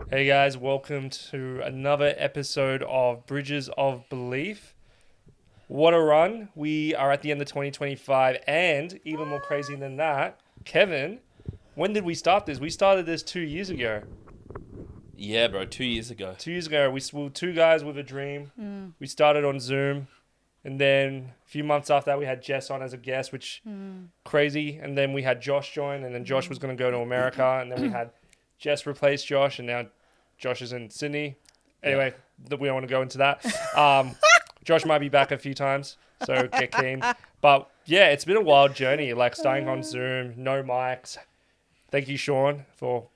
Hey guys, welcome to another episode of Bridges of Belief. What a run. We are at the end of 2025 and even more crazy than that, Kevin, when did we start this? We started this 2 years ago. Yeah, bro, 2 years ago. 2 years ago, we were two guys with a dream. We started on Zoom. And then a few months after that, we had Jess on as a guest, which crazy. And then we had Josh join, and then Josh was going to go to America. And then we had Jess replace Josh, and now Josh is in Sydney. Anyway, we don't want to go into that. Josh might be back a few times, so get keen. But yeah, it's been a wild journey, like starting on Zoom, no mics. Thank you, Sean, for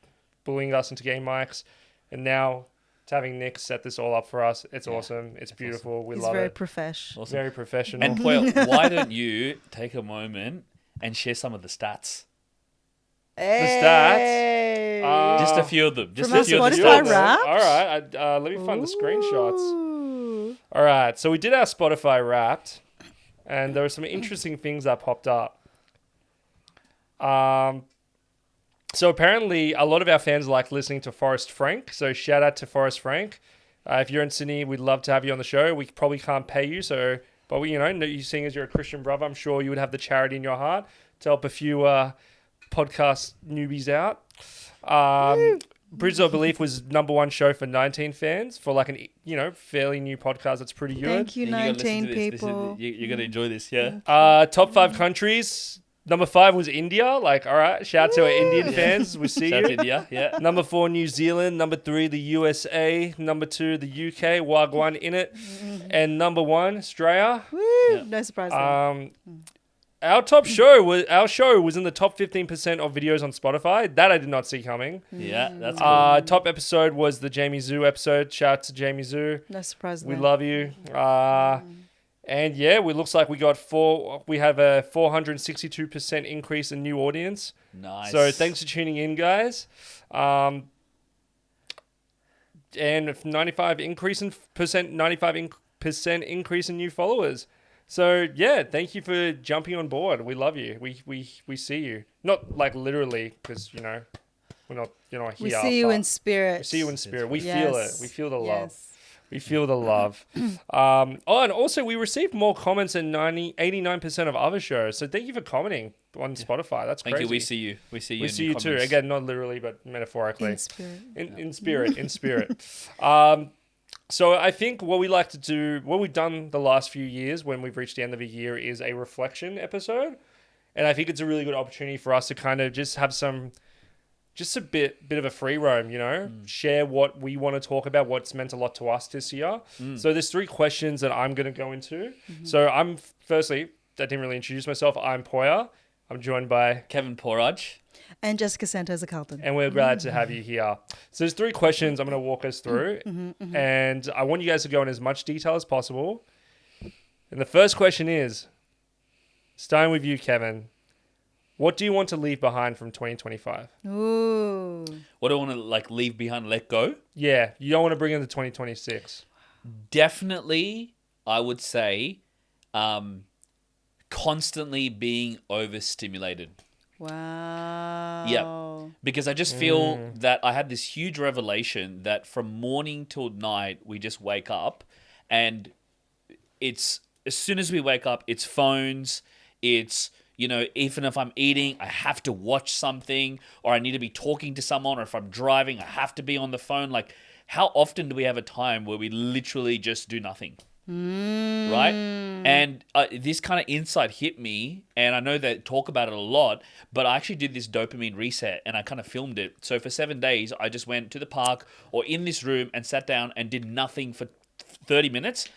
bullying us into getting mics. And now to having Nick set this all up for us. It's awesome. It's beautiful. Awesome. We He's love very it. professional. Awesome. Very professional. And Poya, why don't you take a moment and share some of the stats? Hey. Just a few of them. Just From a few our of the Spotify stats. Wrapped? All right. Let me find the screenshots. Ooh. All right. So we did our Spotify Wrapped, and there were some interesting things that popped up. So apparently a lot of our fans like listening to Forrest Frank. So shout out to Forrest Frank. If you're in Sydney, we'd love to have you on the show. We probably can't pay you, but we, you seeing as you're a Christian brother, I'm sure you would have the charity in your heart to help a few podcast newbies out. Bridges of Belief was number one show for 19 fans for like an fairly new podcast. That's pretty good. Thank you, Yeah, you gotta 19 listen to this. people. You're going to enjoy this, yeah? Top 5 countries. Number 5 was India. Like, all right, shout out to our Indian fans. We see Shout out you. to India, yeah. Number 4, New Zealand. Number 3, the USA. Number 2, the UK. Wagwan in it. And number 1, Australia. Woo! Yeah. No surprise there. Our show was in the top 15% of videos on Spotify. That I did not see coming. Yeah, that's cool. Top episode was the Jamie Zhu episode. Shout out to Jamie Zhu. No surprise We there. love you. And yeah, it looks like we have a 462% increase in new audience. Nice. So thanks for tuning in, guys. And 95% increase in new followers. So yeah, thank you for jumping on board. We love you. We see you. Not like literally, because we're not here. We see you in spirit. We see you in spirit. We Yes. feel it. We feel the love. Yes. We feel the love. And also we received more comments than 89% of other shows. So thank you for commenting on Spotify. That's Thank crazy. you. We see you. We see you. We in see your you too. comments. Again, not literally, but metaphorically. In spirit. In spirit. In spirit. So I think what we like to do, what we've done the last few years when we've reached the end of a year is a reflection episode. And I think it's a really good opportunity for us to kind of just have just a bit of a free roam, share what we want to talk about, what's meant a lot to us this year. So there's 3 questions that I'm going to go into. So firstly, I didn't really introduce myself. I'm Poya. I'm joined by Kevin Poraj. And Jessica Santos Carlton. and we're glad to have you here. So there's 3 questions I'm going to walk us through. And I want you guys to go in as much detail as possible. And the first question is, starting with you, Kevin, what do you want to leave behind from 2025? Ooh. What do I want to leave behind, let go? Yeah, you don't want to bring into 2026. Definitely, I would say, constantly being overstimulated. Wow. Yeah. Because I just feel that I had this huge revelation that from morning till night, we just wake up and it's, as soon as we wake up, it's phones, it's, even if I'm eating, I have to watch something, or I need to be talking to someone, or if I'm driving, I have to be on the phone. Like, how often do we have a time where we literally just do nothing? Right? And this kind of insight hit me, and I know they talk about it a lot, but I actually did this dopamine reset, and I kind of filmed it. So for 7 days, I just went to the park or in this room and sat down and did nothing for 30 minutes,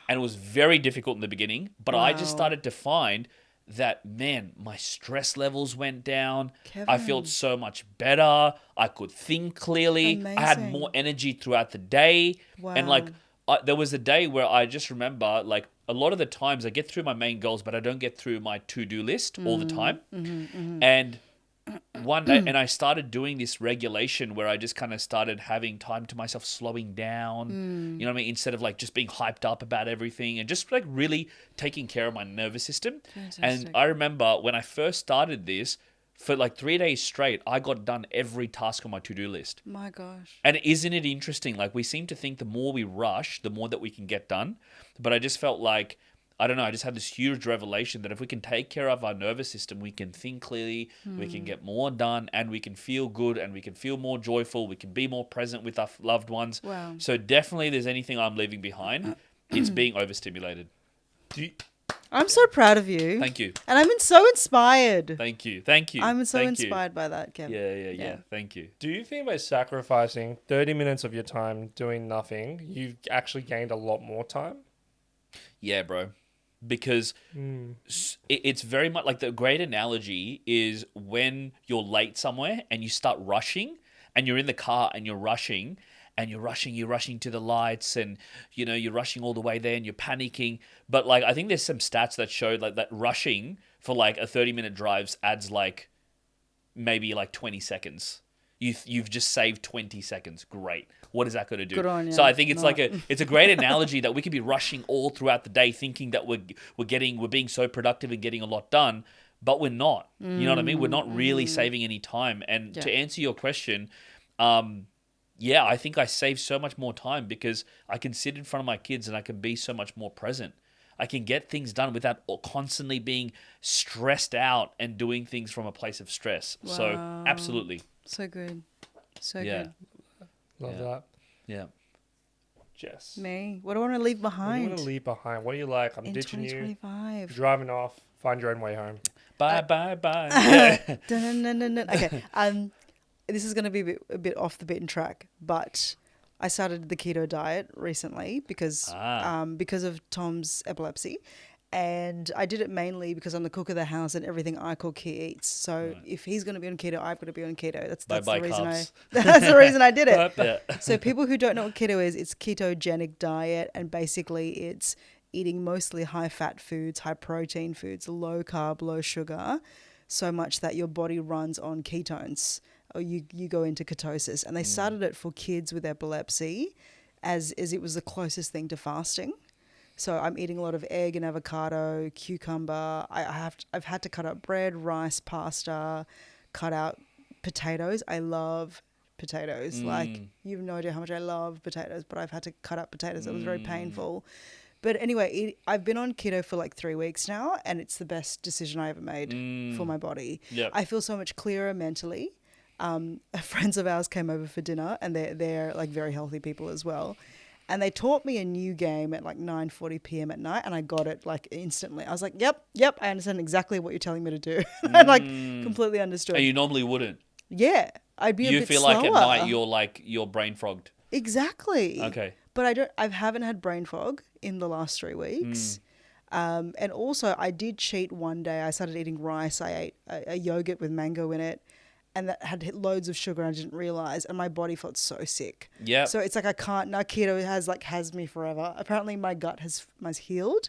and it was very difficult in the beginning, but I just Wow. started to find that, man, my stress levels went down. Kevin. I felt so much better. I could think clearly. I had Amazing. more energy throughout the day. And Wow. there was a day where I just remember, a lot of the times I get through my main goals, but I don't get through my to-do list all the time. And one day, and I started doing this regulation where I just kind of started having time to myself, slowing down, you know what I mean? Instead of just being hyped up about everything and just really taking care of my nervous system. Fantastic. And I remember when I first started this, for like 3 days straight, I got done every task on my to-do list. My gosh. And isn't it interesting? Like, we seem to think the more we rush, the more that we can get done. But I just felt like, I don't know, I just had this huge revelation that if we can take care of our nervous system, we can think clearly, we can get more done, and we can feel good, and we can feel more joyful, we can be more present with our loved ones. Wow. So definitely, there's anything I'm leaving behind, it's being overstimulated. Do you, I'm so proud of you. Thank you. And I'm so inspired. Thank you. Thank you. I'm so Thank you. inspired by that, Kevin. Yeah. Thank you. do you think by sacrificing 30 minutes of your time doing nothing, you've actually gained a lot more time? Yeah, bro. Because it's very much like, the great analogy is when you're late somewhere and you start rushing and you're in the car and you're rushing to the lights, and you're rushing all the way there and you're panicking. But like, I think there's some stats that show like that rushing for like a 30-minute drive adds like maybe like 20 seconds. You've just saved 20 seconds. Great. What is that going to do? Good on you. So I think it's it's a great analogy that we could be rushing all throughout the day, thinking that we're being so productive and getting a lot done, but we're not. You know what I mean? We're not really saving any time. And to answer your question, I think I save so much more time because I can sit in front of my kids and I can be so much more present. I can get things done without constantly being stressed out and doing things from a place of stress. Wow. So absolutely. So good. So Yeah. good. Love that. Yeah. Jess. Me? What do I want to leave What do you behind want to leave behind? What are you like? I'm in ditching you. 2025? Driving off. Find your own way home. Bye. Yeah. Okay. This is going to be a bit off the beaten track, but I started the keto diet recently because of Tom's epilepsy, and I did it mainly because I'm the cook of the house and everything I cook he eats. So if he's going to be on keto, I've got to be on keto. That's Bye-bye the reason carbs. that's the reason I did it. Yeah. So people who don't know what keto is, it's ketogenic diet, and basically it's eating mostly high fat foods, high protein foods, low carb, low sugar, so much that your body runs on ketones, or you go into ketosis. And they started it for kids with epilepsy as it was the closest thing to fasting. So I'm eating a lot of egg and avocado, cucumber. I've had to cut out bread, rice, pasta, cut out potatoes. I love potatoes. Like, you have no idea how much I love potatoes, but I've had to cut out potatoes. It was very painful. But anyway, I've been on keto for like 3 weeks now, and it's the best decision I ever made for my body. Yep. I feel so much clearer mentally. Friends of ours came over for dinner, and they're like very healthy people as well. And they taught me a new game at like 9:40 p.m. at night, and I got it like instantly. I was like, yep, I understand exactly what you're telling me to do. I like completely understood. And you normally wouldn't. Yeah, I'd be a bit feel slower. like at night you're brain frogged. Exactly. Okay. But I haven't had brain fog in the last 3 weeks. And also I did cheat one day. I started eating rice. I ate a yogurt with mango in it, and that had loads of sugar, and I didn't realize, and my body felt so sick. Yeah. So it's like I can't, now keto has me forever. Apparently my gut has healed.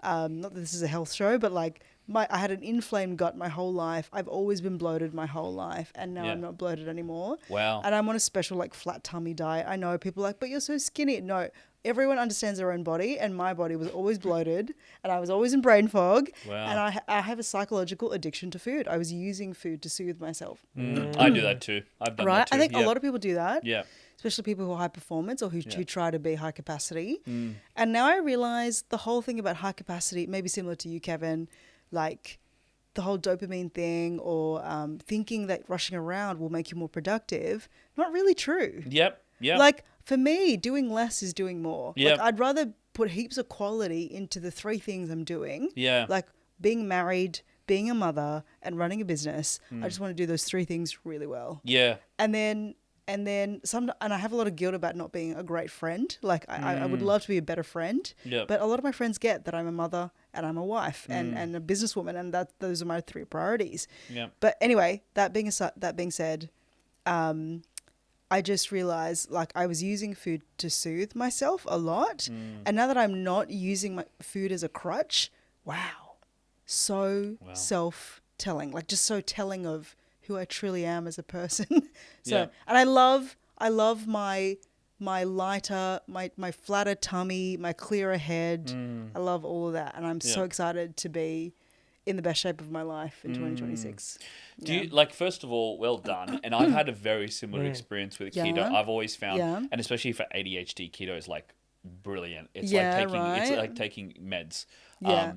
Not that this is a health show, but like I had an inflamed gut my whole life. I've always been bloated my whole life, and now I'm not bloated anymore. Wow. And I'm on a special like flat tummy diet. I know people are like, but you're so skinny. No, everyone understands their own body, and my body was always bloated, and I was always in brain fog. Wow. And I have a psychological addiction to food. I was using food to soothe myself. I do that too. I've done Right? that too. I think a lot of people do that. Yeah. Especially people who are high performance or who try to be high capacity. And now I realize the whole thing about high capacity, maybe similar to you, Kevin, like the whole dopamine thing, or thinking that rushing around will make you more productive, not really true. Yep. Like for me, doing less is doing more. Yep. Like I'd rather put heaps of quality into the 3 things I'm doing. Yeah. Like being married, being a mother, and running a business. I just want to do those 3 things really well. Yeah. And then I have a lot of guilt about not being a great friend. Like I would love to be a better friend, Yep. but a lot of my friends get that I'm a mother and I'm a wife and a businesswoman, and that those are my 3 priorities. Yeah. But anyway, that being said, I just realized like I was using food to soothe myself a lot, and now that I'm not using my food as a crutch, so self-telling, like just so telling of who I truly am as a person. And I love my lighter, my flatter tummy, my clearer head. I love all of that. And I'm so excited to be in the best shape of my life in 2026. Do you like? First of all, well done. And I've had a very similar experience with keto. Yeah. I've always found, Yeah. and especially for ADHD, keto is like brilliant. It's Yeah, like taking it's right. like taking meds. Yeah.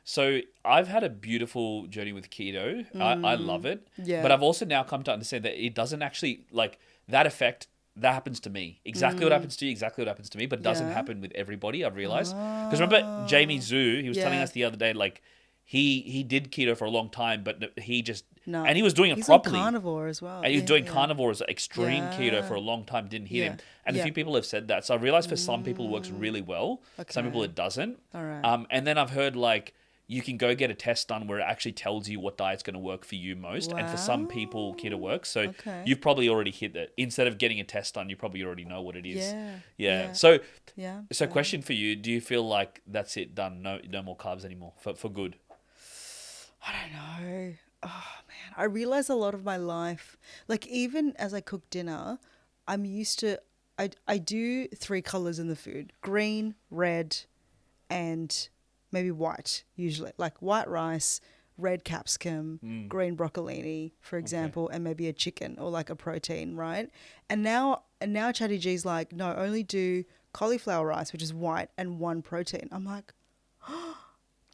So I've had a beautiful journey with keto. I love it. Yeah. But I've also now come to understand that it doesn't actually like that effect. That happens to me. Exactly what happens to you, exactly what happens to me, but it doesn't Yeah. happen with everybody, I've realized. Because remember Jamie Zhu, he was telling Yeah. us the other day, like, he did keto for a long time, but he just... No. And he was doing it He's properly. on carnivore as well. And he was Yeah, doing yeah. carnivores, extreme keto Yeah. for a long time, didn't hit Yeah. him. And a Yeah. few people have said that. So I realized for some people it works really well. Some people Okay. it doesn't. All right. And then I've heard, like, you can go get a test done where it actually tells you what diet's going to work for you most. And for some people, keto works. So Okay. you've probably already hit it. Instead of getting a test done, you probably already know what it is. Yeah. Yeah. So Yeah. question for you, do you feel like that's it, done? No more carbs anymore for good? I don't know. Oh man, I realize a lot of my life, like even as I cook dinner, I'm used to. I do 3 colors in the food: green, red, and maybe white. Usually, like white rice, red capsicum, green broccolini, for example, and maybe a chicken or like a protein, right? And now Chatty G's like, no, only do cauliflower rice, which is white, and 1 protein. I'm like,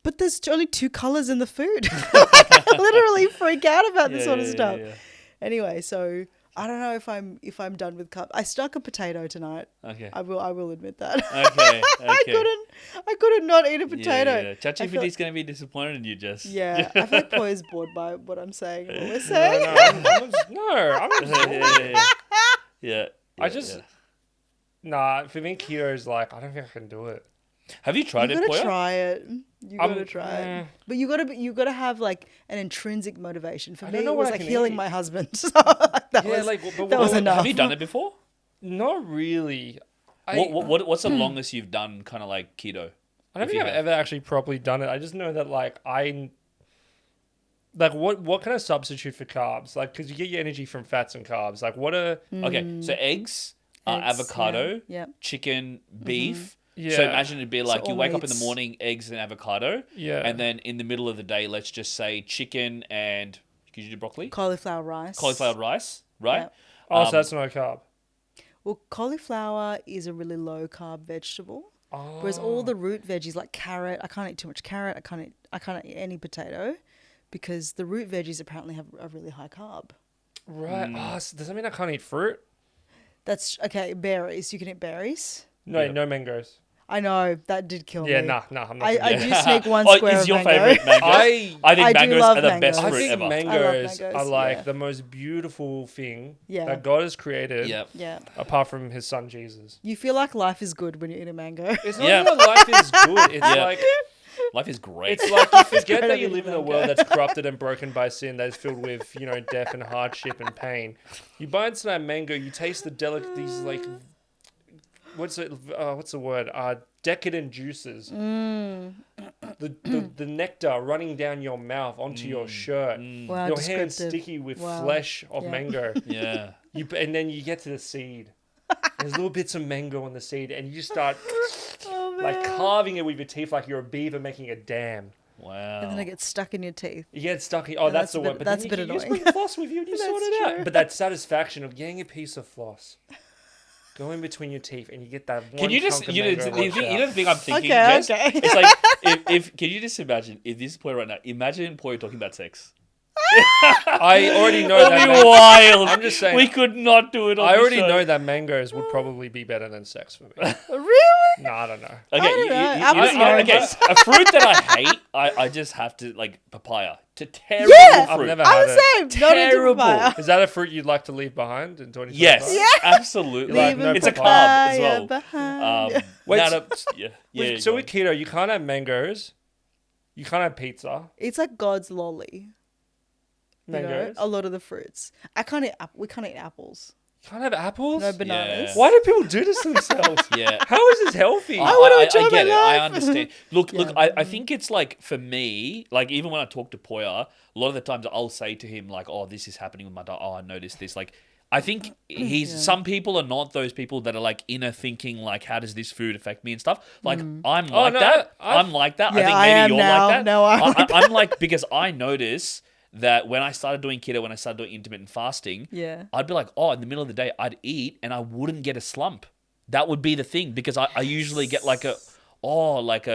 but there's only 2 colors in the food. I literally freak out about this sort of stuff. Yeah. Anyway, so I don't know if I'm done with cup. I stuck a potato tonight. Okay. I will admit that. Okay. I couldn't not eat a potato. Yeah. ChatGPT's going to be disappointed in you, Jess. Yeah, I feel like Poya's bored by what I'm saying and what we're No, saying. I'm just Yeah. I just nah. For me, keto is like I don't think I can do it. Have you tried You it, gotta Poya? try it. You gotta try it. But you gotta have like an intrinsic motivation. For I me, don't know it what was I like can healing eat. my husband. So that Yeah, was like, but that was what- enough. Have you done it before? Not really. What's the longest you've done kind of like keto? I don't if think you I've have? ever actually properly done it. I just know that like what can I substitute for carbs? Like because you get your energy from fats and carbs. Like what are Okay, so eggs, Eggs, avocado, yeah. chicken, beef. Yeah. So imagine it'd be like So you wake up in the omelets. morning, eggs and avocado. Yeah. And then in the middle of the day, let's just say chicken and could you do broccoli? Cauliflower rice. Cauliflower rice, right? Yeah. so that's no carb. Well, cauliflower is a really low carb vegetable. Whereas all the root veggies like carrot, I can't eat too much carrot. I can't eat any potato because the root veggies apparently have a really high carb. Right. Oh, so does that mean I can't eat fruit? That's okay. Berries, you can eat berries. No, Yeah. no mangoes. I know that did kill Yeah, me. nah, I'm not. I gonna do do that. sneak one Oh, square is of your mango. favorite mango? I think I do mangoes love are the best mangoes. I fruit think ever. mangoes mangoes, are like yeah. the most beautiful thing Yeah. that God has created. Yeah. Yeah, Apart from His Son Jesus. you feel like life is good when you eat a mango. It's not Yeah. that life is good. It's Yeah. like Life is great. it's like you forget great that you eating live in a mango. world that's corrupted and broken by sin, that is filled with death and hardship and pain. You bite into that mango, you taste the these like what's the word? Decadent juices. The nectar running down your mouth onto your shirt. Wow, Your hands descriptive. sticky with Wow. flesh of Yeah. mango. Yeah. And then you get to the seed. There's little bits of mango on the seed, and you just start Oh, like man. carving it with your teeth like you're a beaver making a dam. Wow. And then it gets stuck in your teeth. You get stuck in. Oh, And that's that's the a one. bit- But that's then a bit you just annoying. bring floss with you and you That's sort it out. true. But that satisfaction of getting a piece of floss, go in between your teeth, and you get that one Can you just chunk of you know, mango the washed thing, out. the thing I'm thinking, Okay, Jess? okay. It's like if can you just imagine if this is Poya right now? Imagine Poya talking about sex. I already know That'd that. be wild. I'm just saying. We could not do it on I the already show. know that mangoes would probably be better than sex for me. Really? No, I don't know. Okay, don't know. okay. Apples A fruit that I hate, I just have to like papaya. Terrible Yeah. fruit. I've never I had was it. saying, not into Terrible. papaya. Is that a fruit you'd like to leave behind in 2025? Yes, Yeah. absolutely. Like, no it's a papaya carb as well. behind. Wait, no, so- no, yeah. So go with keto, you can't have mangoes. You can't have pizza. It's like God's lolly. You know, Mangoes. a lot of the fruits. We can't eat apples. You can't have apples. No bananas. Yeah. Why do people do this to themselves? Yeah. How is this healthy? I wanna enjoy I get my it. I life. understand. Look, Yeah. I think it's like for me, like even when I talk to Poya, a lot of the times I'll say to him like, "Oh, this is happening with my diet. Oh, I noticed this." Like, I think some people are not those people that are like inner thinking, like, how does this food affect me and stuff. Like, I'm like that. I'm like that. Yeah, I think I maybe am you're now. like that. No, I'm like, because I notice that when I started doing keto, when I started doing intermittent fasting, Yeah. I'd be like, oh, in the middle of the day, I'd eat and I wouldn't get a slump. That would be the thing, because I usually get like a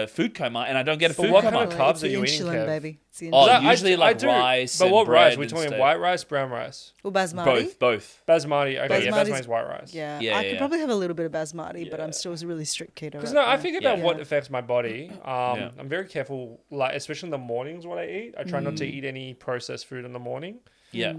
food coma, and I don't get a food what coma. kind of carbs It's are the you eating, insulin, Kev? baby. It's the Oh, insulin. usually like do, rice But and what rice? bread We're talking instead. white rice, brown rice? Well, basmati. Both. Basmati. Okay, yeah, Basmati's- basmati's white rice. Yeah. Yeah, I yeah. could probably have a little bit of basmati, but I'm still really strict keto. Because right no, I now. think about Yeah. what affects my body. Yeah. I'm very careful, like especially in the mornings what I eat. I try not to eat any processed food in the morning. Yeah.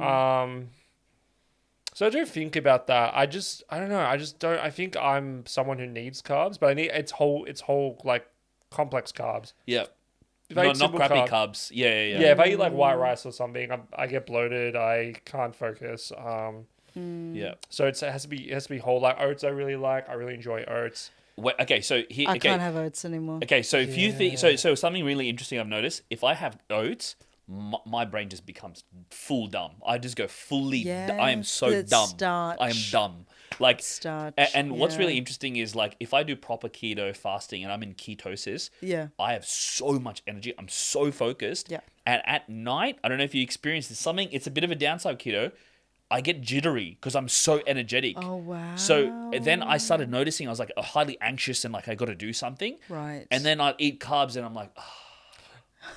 So I do think about that. I don't know. I just don't. I think I'm someone who needs carbs, but I need it's whole like complex carbs. Yeah. If I eat Not simple crappy carb- carbs. Yeah. Yeah, if I eat like white rice or something, I get bloated. I can't focus. Yeah. So it has to be whole. Like oats, I really like. I really enjoy oats. Okay, so here. I Okay. can't have oats anymore. Okay, so if you think so something really interesting I've noticed, if I have oats, my brain just becomes full dumb. I just go fully I am so it's dumb. starch. I am dumb. Like Starch, and what's yeah. really interesting is like if I do proper keto fasting and I'm in ketosis, Yeah. I have so much energy. I'm so focused. Yeah. And at night, I don't know if you experience this, it's a bit of a downside of keto. I get jittery because I'm so energetic. Oh, wow. So then I started noticing I was like highly anxious and like I got to do something. Right. And then I'd eat carbs and I'm like,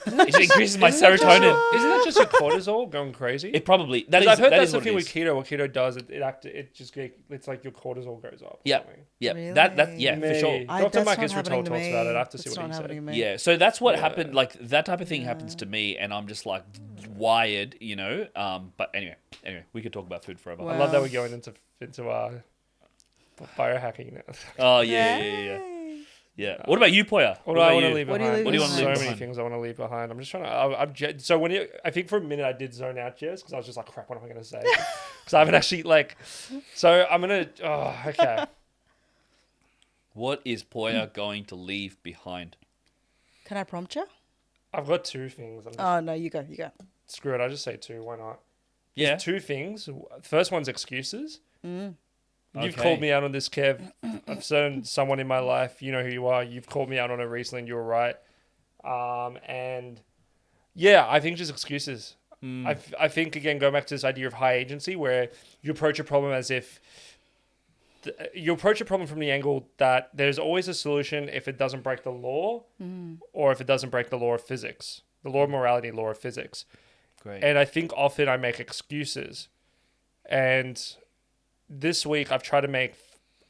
it increases my serotonin. Isn't that just your cortisol going crazy? It probably I've heard that's is the what thing it with is. keto. What keto does, it's like your cortisol goes up. or Yeah, something. yeah, Really? that yeah for sure. Dr. that's Mike not Israel happening to talks me. about it. I have to see That's what not he happening said. to me. Yeah, so that's what happened. Like that type of thing happens to me, and I'm just like wired, you know. But anyway, we could talk about food forever. Wow. I love that we're going into biohacking now. Oh yeah. What about you, Poya? What do I want to you? leave What do you behind? leave There's behind? so many things I want to leave behind. I'm just trying to. So I think for a minute I did zone out, Jess, because I was just like, crap, what am I going to say? Because I haven't actually like. So I'm gonna. Oh, okay. What is Poya going to leave behind? Can I prompt you? I've got two things. I'm just, Oh, no, you go. You go. screw it. I just say two. Why not? Yeah. Two things. First one's excuses. You've Okay. called me out on this, Kev. I've certain someone in my life. You know who you are. You've called me out on it recently, and you were right. And yeah, I think just excuses. I think again, going back to this idea of high agency, where you approach a problem as if you approach a problem from the angle that there's always a solution if it doesn't break the law, or if it doesn't break the law of physics, the law of morality, law of physics. Great. And I think often I make excuses. And this week I've tried to make,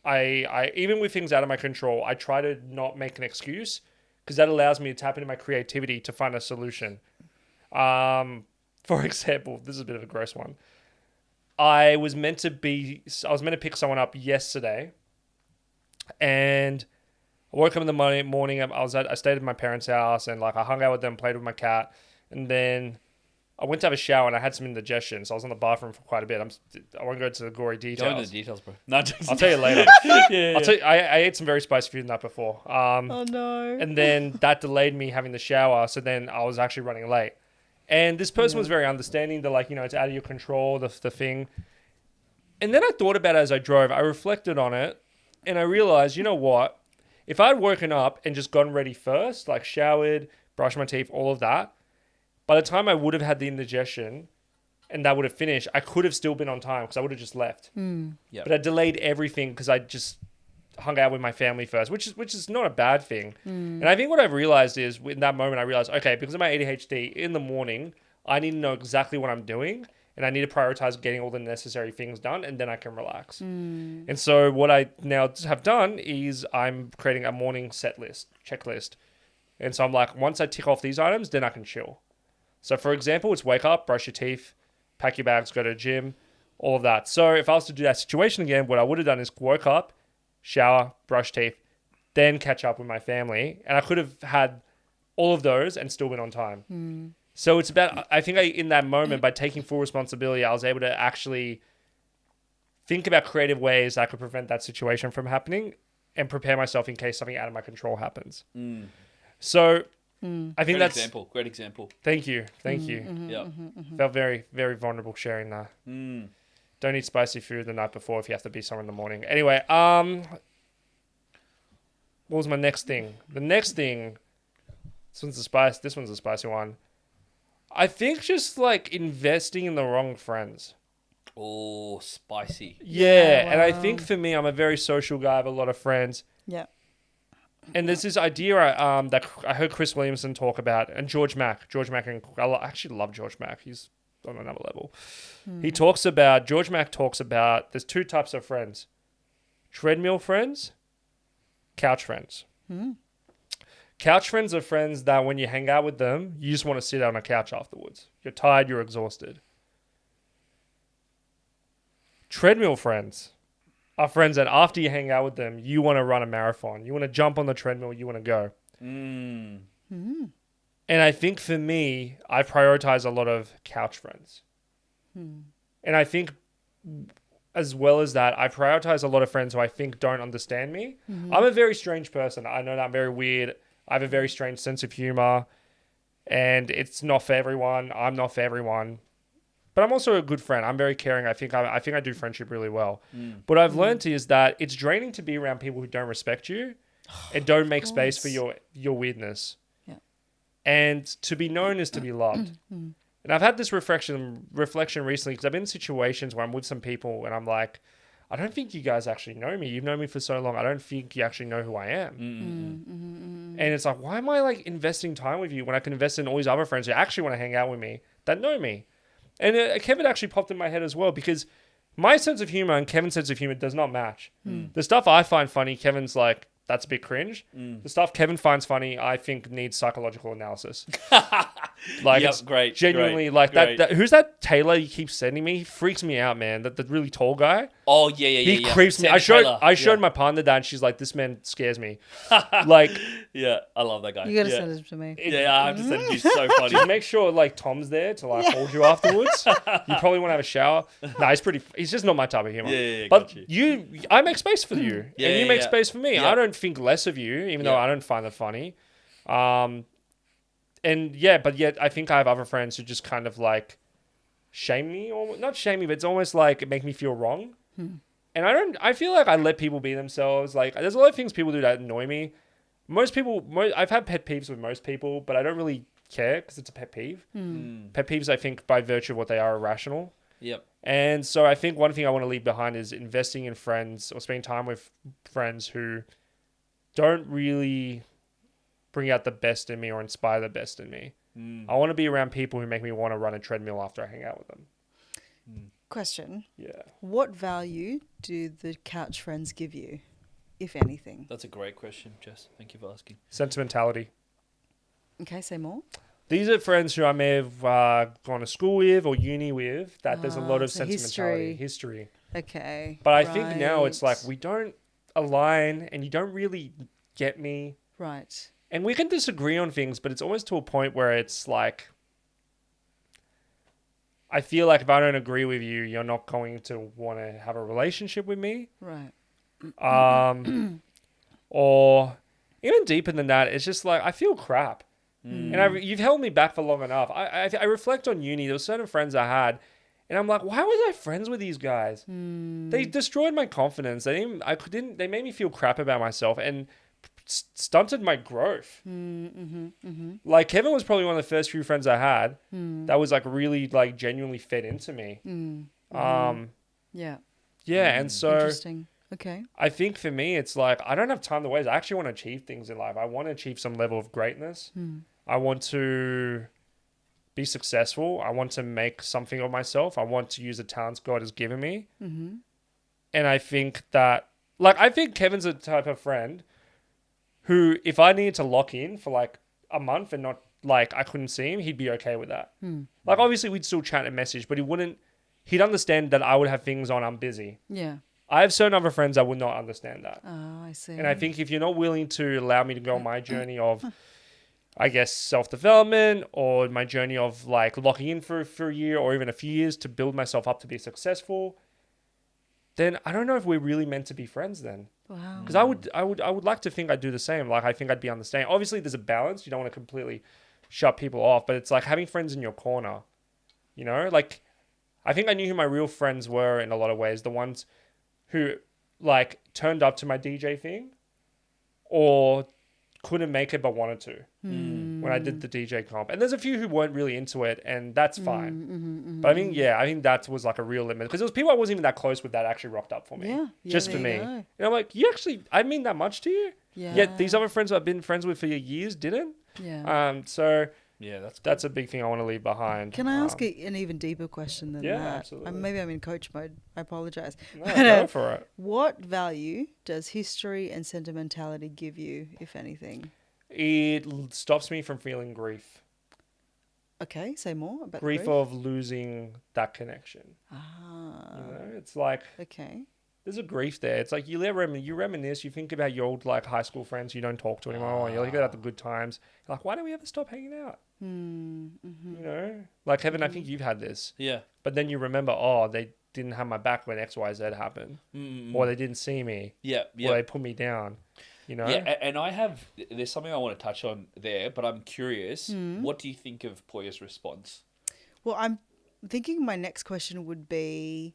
I even with things out of my control, I try to not make an excuse because that allows me to tap into my creativity to find a solution. For example, this is a bit of a gross one. I was meant to pick someone up yesterday, and I woke up in the morning. I stayed at my parents' house, and like I hung out with them, played with my cat, and then I went to have a shower, and I had some indigestion, so I was in the bathroom for quite a bit. I won't go into the gory Go details. into the details, bro. No, I'll tell you later. yeah. I'll tell you, I ate some very spicy food the night before. Oh, no. And then that delayed me having the shower, so then I was actually running late. And this person was very understanding. They're like, it's out of your control, the thing. And then I thought about it as I drove. I reflected on it, and I realized, you know what? If I'd woken up and just gotten ready first, like showered, brushed my teeth, all of that, by the time I would have had the indigestion and that would have finished, I could have still been on time because I would have just left. Yep. But I delayed everything because I just hung out with my family first, which is not a bad thing. And I think what I've realized is in that moment, I realized, okay, because of my ADHD, in the morning, I need to know exactly what I'm doing, and I need to prioritize getting all the necessary things done, and then I can relax. And so what I now have done is I'm creating a morning checklist. And so I'm like, once I tick off these items, then I can chill. So for example, it's wake up, brush your teeth, pack your bags, go to the gym, all of that. So if I was to do that situation again, what I would have done is woke up, shower, brush teeth, then catch up with my family. And I could have had all of those and still been on time. So it's about, I think in that moment, by taking full responsibility, I was able to actually think about creative ways that I could prevent that situation from happening and prepare myself in case something out of my control happens. So I think that's... Great example. Thank you. Yeah. Felt very, very vulnerable sharing that. Don't eat spicy food the night before if you have to be somewhere in the morning. Anyway, what was my next thing? The next thing, this one's a spicy one. I think just like investing in the wrong friends. Oh, spicy. Yeah, and I wow. think for me, I'm a very social guy. I have a lot of friends. Yeah. And there's this idea that I heard Chris Williamson talk about, and George Mack, and I actually love George Mack. He's on another level. George Mack talks about, there's two types of friends: treadmill friends, couch friends. Couch friends are friends that when you hang out with them, you just want to sit on a couch afterwards. You're tired, you're exhausted. Treadmill friends are friends that after you hang out with them, you want to run a marathon. You want to jump on the treadmill. You want to go. And I think for me, I prioritize a lot of couch friends. And I think as well as that, I prioritize a lot of friends who I think don't understand me. I'm a very strange person. I know that I'm very weird. I have a very strange sense of humor. And it's not for everyone. I'm not for everyone. But I'm also a good friend. I'm very caring. I think I do friendship really well. What I've learned is that it's draining to be around people who don't respect you and don't make space for your weirdness. Yeah. And to be known is to be loved. And I've had this reflection recently because I've been in situations where I'm with some people and I'm like, I don't think you guys actually know me. You've known me for so long. I don't think you actually know who I am. And it's like, why am I like investing time with you when I can invest in all these other friends who actually want to hang out with me that know me? And Kevin actually popped in my head as well because my sense of humor and Kevin's sense of humor does not match. The stuff I find funny, Kevin's like, that's a bit cringe. The stuff Kevin finds funny, I think needs psychological analysis. Like, it's great. Genuinely, great, like great. that. Who's that Taylor you keep sending me? He freaks me out, man. That the really tall guy. Oh, yeah. He creeps me. I showed my partner that and she's like, this man scares me. Like, Yeah, I love that guy. You got to yeah. send it to me. Yeah, I have to send you so funny. just make sure like Tom's there to like hold you afterwards. You probably want to have a shower. Nah, he's just not my type of humor. Yeah, but got I make space for you, Yeah, and you yeah, make yeah. space for me. Yeah. I don't think less of you, even though Yeah. I don't find it funny. And yeah, but yet I think I have other friends who just kind of like shame me, or not shame me, but it's almost like it make me feel wrong. And I feel like I let people be themselves. Like there's a lot of things people do that annoy me. I've had pet peeves with most people, but I don't really care because it's a pet peeve. Pet peeves, I think, by virtue of what they are irrational. Yep. And so I think one thing I want to leave behind is investing in friends or spending time with friends who don't really bring out the best in me or inspire the best in me. I want to be around people who make me want to run a treadmill after I hang out with them. Question. Yeah. What value do the couch friends give you, if anything? That's a great question, Jess. Thank you for asking. Sentimentality. Okay, say more. These are friends who I may have gone to school with or uni with, that there's a lot of so sentimentality, history. Okay. But I think now it's like right. we don't align and you don't really get me. Right. And we can disagree on things, but it's almost to a point where it's like, I feel like if I don't agree with you, you're not going to want to have a relationship with me. Right. Or even deeper than that, it's just like, I feel crap. And you've held me back for long enough. I reflect on uni. There were certain friends I had, and I'm like, why was I friends with these guys? They destroyed my confidence. They made me feel crap about myself and stunted my growth. Like Kevin was probably one of the first few friends I had that was like really like genuinely fed into me. Yeah. Yeah, and so Interesting. Okay. I think for me, it's like I don't have time to waste. I actually want to achieve things in life. I want to achieve some level of greatness. I want to be successful. I want to make something of myself. I want to use the talents God has given me. And I think that, like, I think Kevin's the type of friend who, if I needed to lock in for like a month and not like I couldn't see him, he'd be okay with that. Like, obviously, we'd still chat and message, but he'd understand that I would have things on. I'm busy. Yeah. I have certain other friends that would not understand that. Oh, I see. And I think if you're not willing to allow me to go on my journey of, I guess, self-development or my journey of like locking in for a year or even a few years to build myself up to be successful, then I don't know if we're really meant to be friends then. Wow. Because I would like to think I'd do the same. Like, I think I'd be understanding. Obviously, there's a balance. You don't want to completely shut people off, but it's like having friends in your corner, you know? Like, I think I knew who my real friends were in a lot of ways. The ones who like turned up to my DJ thing or couldn't make it but wanted to when I did the DJ comp. And there's a few who weren't really into it, and that's fine. But I think that was like a real limit because there was people I wasn't even that close with that actually rocked up for me. Yeah, just for there me. you go. And I'm like, I mean that much to you? Yeah. Yet these other friends who I've been friends with for years didn't. Yeah. So Yeah, that's a big thing I want to leave behind. Can I ask an even deeper question than yeah, that? absolutely. Maybe I'm in coach mode. I apologize. No, go for it. What value does history and sentimentality give you, if anything? It stops me from feeling grief. Okay, say more about Grief grief. of losing that connection. Ah, You know, it's like okay. there's a grief there. It's like you reminisce, you think about your old like high school friends you don't talk to anymore, and you look at the good times. You're like, why don't we ever stop hanging out? Mm-hmm. You know, like Kevin, I think you've had this, Yeah. but then you remember, oh, they didn't have my back when X, Y, Z happened, or they didn't see me, Yeah. Yeah. or they put me down. You know, Yeah, and there's something I want to touch on there, but I'm curious, what do you think of Poya's response? Well, I'm thinking my next question would be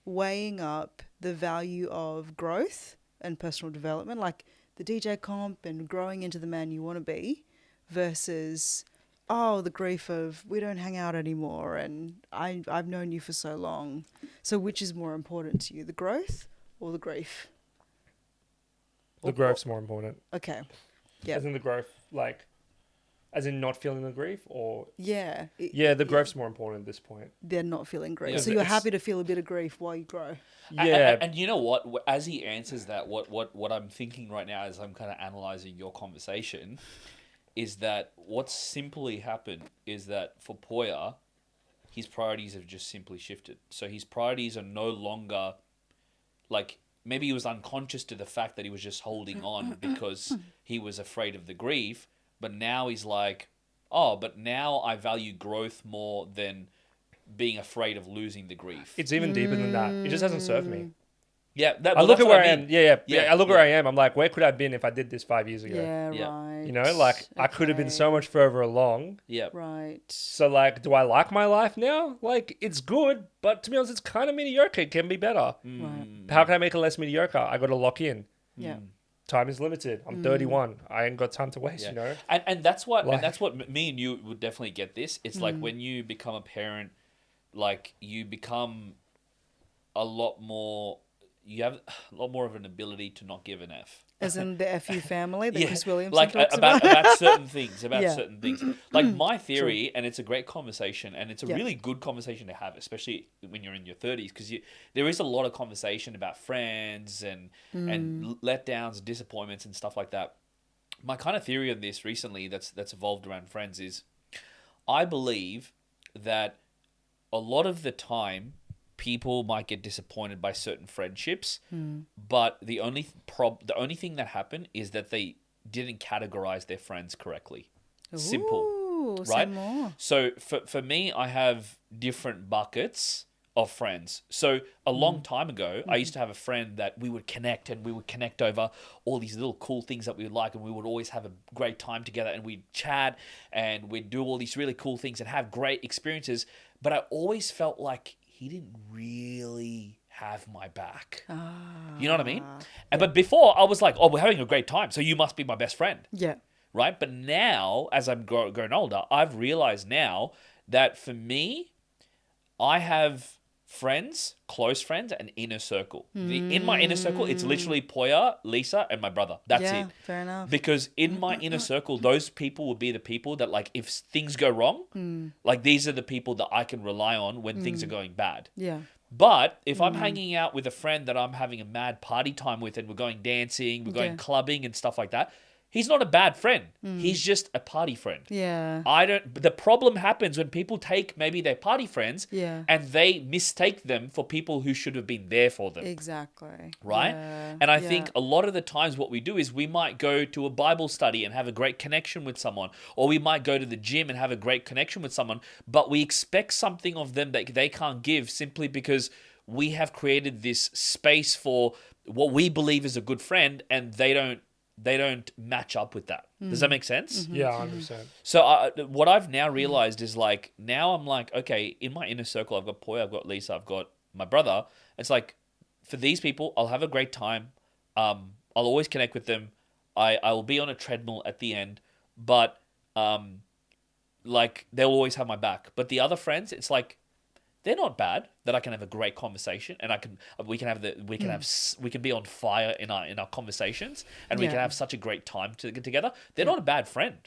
weighing up the value of growth and personal development, like the DJ comp and growing into the man you want to be, versus, the grief of we don't hang out anymore and I've known you for so long. So which is more important to you, the growth or the grief? the growth's more important. Okay. Yeah. As in the growth, like, as in not feeling the grief, or Yeah. the growth's more important at this point. They're not feeling grief. Yeah, so you're it's- happy to feel a bit of grief while you grow. Yeah, And you know what? As he answers that, what I'm thinking right now as I'm kind of analyzing your conversation is that what's simply happened is that for Poya, his priorities have just simply shifted. So his priorities are no longer like maybe he was unconscious to the fact that he was just holding on because he was afraid of the grief. But now he's like, but now I value growth more than being afraid of losing the grief. it's even deeper than that. It just hasn't served me. Yeah, I look at where I mean. am. Yeah. I look where Yeah. I am. I'm like, where could I have been if I did this 5 years ago? Yeah, Yeah. right. You know, like I could have been so Okay. much further along. Yeah. Right. So like, do I like my life now? Like, it's good, but to be honest, it's kind of mediocre. It can be better. Right. How can I make it less mediocre? I got to lock in. Yeah. Time is limited. I'm 31. I ain't got time to waste. Yeah. You know. And that's what Like- and that's what me and you would definitely get this. It's like when you become a parent, like you become a lot more. You have a lot more of an ability to not give an F. As in the FU family that Chris Williamson like talks about certain things, Yeah. certain things. Like my theory, and it's a great conversation, and it's a Yeah. really good conversation to have, especially when you're in your 30s, because there is a lot of conversation about friends and letdowns, disappointments, and stuff like that. My kind of theory on this recently that's evolved around friends is, I believe that a lot of the time people might get disappointed by certain friendships, but the only thing that happened is that they didn't categorize their friends correctly. Simple, Ooh, right? Say more. So for me, I have different buckets of friends. So a long time ago, I used to have a friend that we would connect over all these little cool things that we would like, and we would always have a great time together, and we'd chat and we'd do all these really cool things and have great experiences. But I always felt like he didn't really have my back. You know what I mean? But before I was like, we're having a great time, so you must be my best friend. Yeah. Right? But now, as I'm growing older, I've realized now that for me, I have friends, close friends, and inner circle. In my inner circle, it's literally Poya, Lisa, and my brother. That's Yeah, it. fair enough. Because in my inner circle, those people will be the people that, like, if things go wrong, like, these are the people that I can rely on when things are going bad. Yeah. But if I'm hanging out with a friend that I'm having a mad party time with, and we're going dancing, we're going Yeah. clubbing and stuff like that, he's not a bad friend. He's just a party friend. Yeah. But the problem happens when people take maybe their party friends Yeah. and they mistake them for people who should have been there for them. Exactly. Right? Yeah. And I Yeah. think a lot of the times what we do is we might go to a Bible study and have a great connection with someone, or we might go to the gym and have a great connection with someone, but we expect something of them that they can't give simply because we have created this space for what we believe is a good friend, and they don't they don't match up with that. Does that make sense? Yeah, 100%. So what I've now realized is like, now I'm like, okay, in my inner circle, I've got Poya, I've got Lisa, I've got my brother. It's like, for these people, I'll have a great time. I'll always connect with them. I will be on a treadmill at the end, but like they'll always have my back. But the other friends, it's like, they're not bad. That I can have a great conversation, and we can be on fire in our conversations, and we can have such a great time to get together. They're not a bad friend,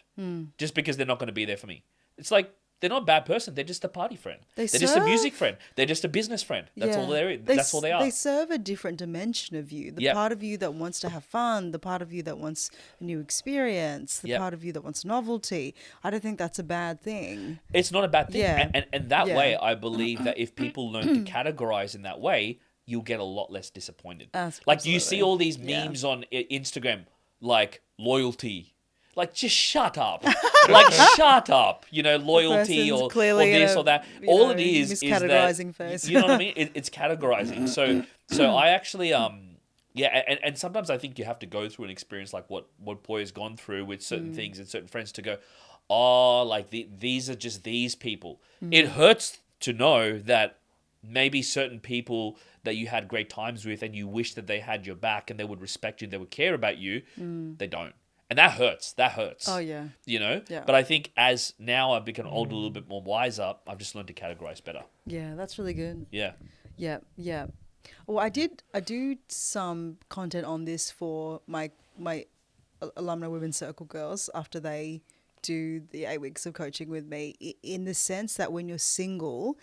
just because they're not going to be there for me. It's like, they're not a bad person. They're just a party friend. They're just a music friend. They're just a business friend. That's all that's all they are. They serve a different dimension of you. The part of you that wants to have fun, the part of you that wants a new experience, the part of you that wants novelty. I don't think that's a bad thing. It's not a bad thing. Yeah. And that way, I believe that if people learn to categorize in that way, you'll get a lot less disappointed. Like, you see all these memes on Instagram, like loyalty. Like, just shut up. Like, shut up. You know, loyalty or this or that. All it is miscategorizing that, phase. you know what I mean? It's categorizing. So I actually, and sometimes I think you have to go through an experience like what Poya's gone through with certain things and certain friends to go, oh, like these are just these people. It hurts to know that maybe certain people that you had great times with and you wish that they had your back and they would respect you, they would care about you, they don't. And that hurts. Oh, yeah. You know? Yeah. But I think as now I've become older, a little bit more wiser, I've just learned to categorize better. Yeah, that's really good. Yeah. Yeah. Well, I do some content on this for my alumni women's circle girls after they do the 8 weeks of coaching with me, in the sense that when you're single,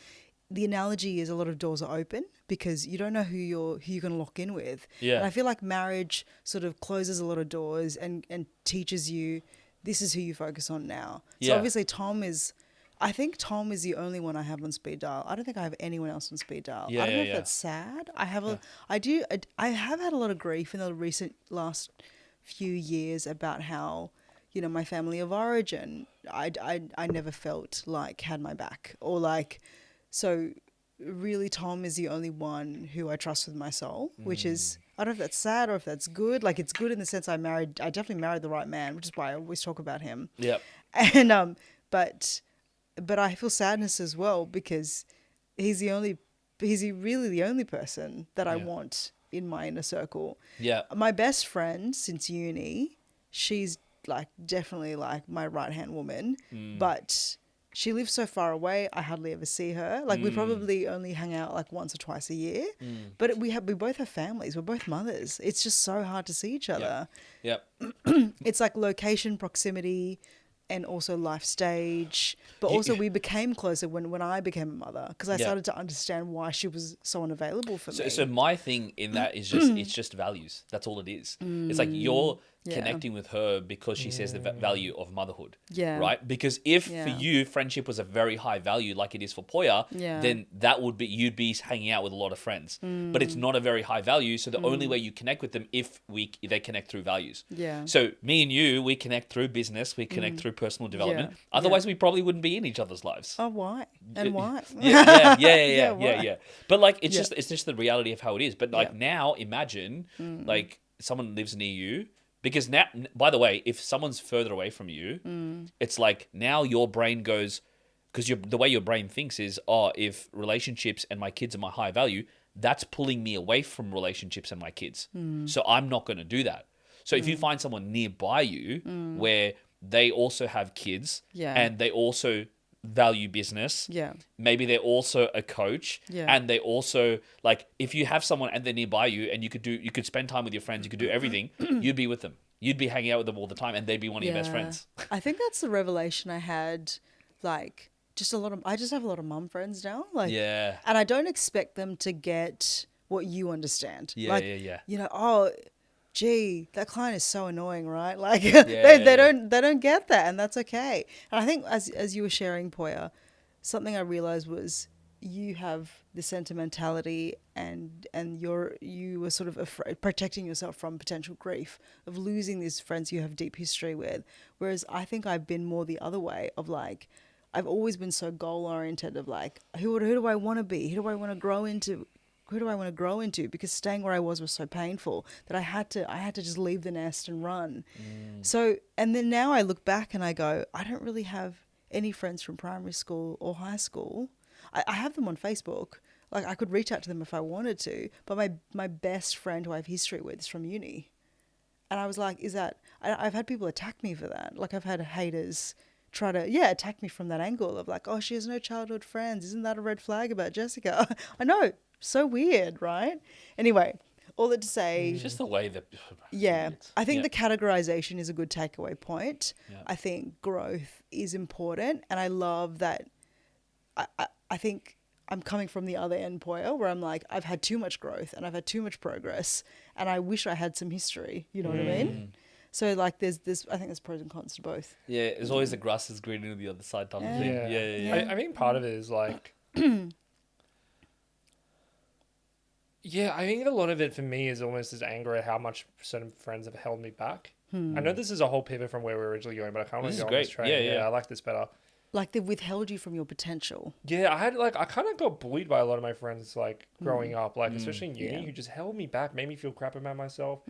the analogy is a lot of doors are open because you don't know who you're going to lock in with. Yeah. And I feel like marriage sort of closes a lot of doors and teaches you this is who you focus on now. So Yeah. obviously I think Tom is the only one I have on speed dial. I don't think I have anyone else on speed dial. Yeah, I don't know yeah. if that's sad. I have I have had a lot of grief in the last few years about how, you know, my family of origin, I never felt like had my back, or like, so really Tom is the only one who I trust with my soul, which is, I don't know if that's sad or if that's good. Like, it's good in the sense I definitely married the right man, which is why I always talk about him. Yep. And, but I feel sadness as well because he's really the only person that I want in my inner circle. Yeah. My best friend since uni, she's like definitely like my right-hand woman, but she lives so far away, I hardly ever see her. Like, we probably only hang out like once or twice a year. But we both have families. We're both mothers. It's just so hard to see each other. Yep. It's like location, proximity, and also life stage. But also we became closer when I became a mother, because I started to understand why she was so unavailable for me. So my thing in that is just, it's just values. That's all it is. It's like you're connecting with her because she says the value of motherhood. Yeah. Right? Because if for you, friendship was a very high value like it is for Poya, then that would be, you'd be hanging out with a lot of friends. But it's not a very high value. So the only way you connect with them if they connect through values. Yeah. So me and you, we connect through business. We connect through personal development. Otherwise, we probably wouldn't be in each other's lives. Oh, why? And why? Yeah. But like, it's just the reality of how it is. But like now, imagine like someone lives near you. Because now, by the way, if someone's further away from you, it's like now your brain goes, because the way your brain thinks is, oh, if relationships and my kids are my high value, that's pulling me away from relationships and my kids. So I'm not going to do that. So if you find someone nearby you where they also have kids and they also value business, maybe they're also a coach, and they also, like, if you have someone and they're nearby you and you could spend time with your friends, you could do everything, you'd be with them, you'd be hanging out with them all the time, and they'd be one of your best friends. I think that's the revelation I had, like, I just have a lot of mum friends now, like, and I don't expect them to get what you understand. You know, oh, gee, that client is so annoying, right? Like, they don't get that, and that's okay. And I think as you were sharing, Poya, something I realized was you have the sentimentality and you were sort of afraid, protecting yourself from potential grief of losing these friends you have deep history with. Whereas I think I've been more the other way of, like, I've always been so goal oriented of, like, who do I want to be? Who do I want to grow into? who do I want to grow into? Because staying where I was so painful that I had to just leave the nest and run. So, and then now I look back and I go, I don't really have any friends from primary school or high school. I have them on Facebook. Like, I could reach out to them if I wanted to, but my best friend who I have history with is from uni. And I was like, I've had people attack me for that. Like, I've had haters try to, attack me from that angle of like, oh, she has no childhood friends. Isn't that a red flag about Jessica? I know. So weird, right? Anyway, all that to say... It's just the way that... Yeah. I think the categorization is a good takeaway point. Yeah. I think growth is important. And I love that... I think I'm coming from the other end, Poya, where I'm like, I've had too much growth and I've had too much progress and I wish I had some history. You know what I mean? So like I think there's pros and cons to both. Yeah, there's always the grass is greener on the other side type of thing. Yeah. I think part of it is like... Yeah, I think a lot of it for me is almost this anger at how much certain friends have held me back. I know this is a whole pivot from where we were originally going, but I kind of want to go on this train. Yeah, I like this better. Like they've withheld you from your potential. Yeah, I kind of got bullied by a lot of my friends like growing up, like especially in uni, who just held me back, made me feel crap about myself.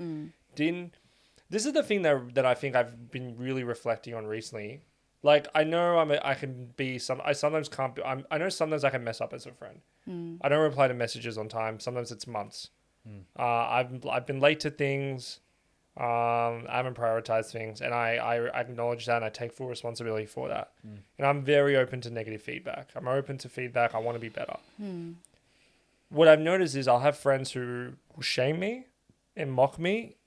This is the thing that I think I've been really reflecting on recently. Like, I know I can be I sometimes can't be, I know sometimes I can mess up as a friend. I don't reply to messages on time. Sometimes it's months. I've been late to things. I haven't prioritized things, and I acknowledge that and I take full responsibility for that. And I'm very open to negative feedback. I'm open to feedback. I want to be better. What I've noticed is I'll have friends who will shame me and mock me,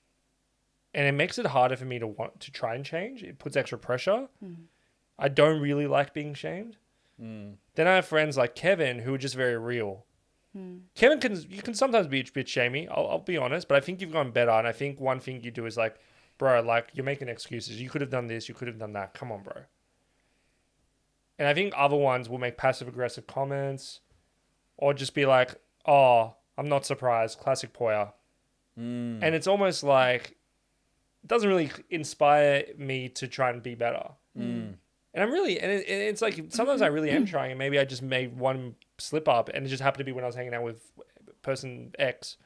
and it makes it harder for me to want to try and change. It puts extra pressure. I don't really like being shamed. Then I have friends like Kevin who are just very real. Kevin you can sometimes be a bit shamey. I'll be honest, but I think you've gone better. And I think one thing you do is like, bro, like you're making excuses. You could have done this. You could have done that. Come on, bro. And I think other ones will make passive aggressive comments or just be like, oh, I'm not surprised. Classic Poya. And it's almost like, it doesn't really inspire me to try and be better. And I'm really, and it's like, sometimes I really am trying, and maybe I just made one slip up, and it just happened to be when I was hanging out with person X.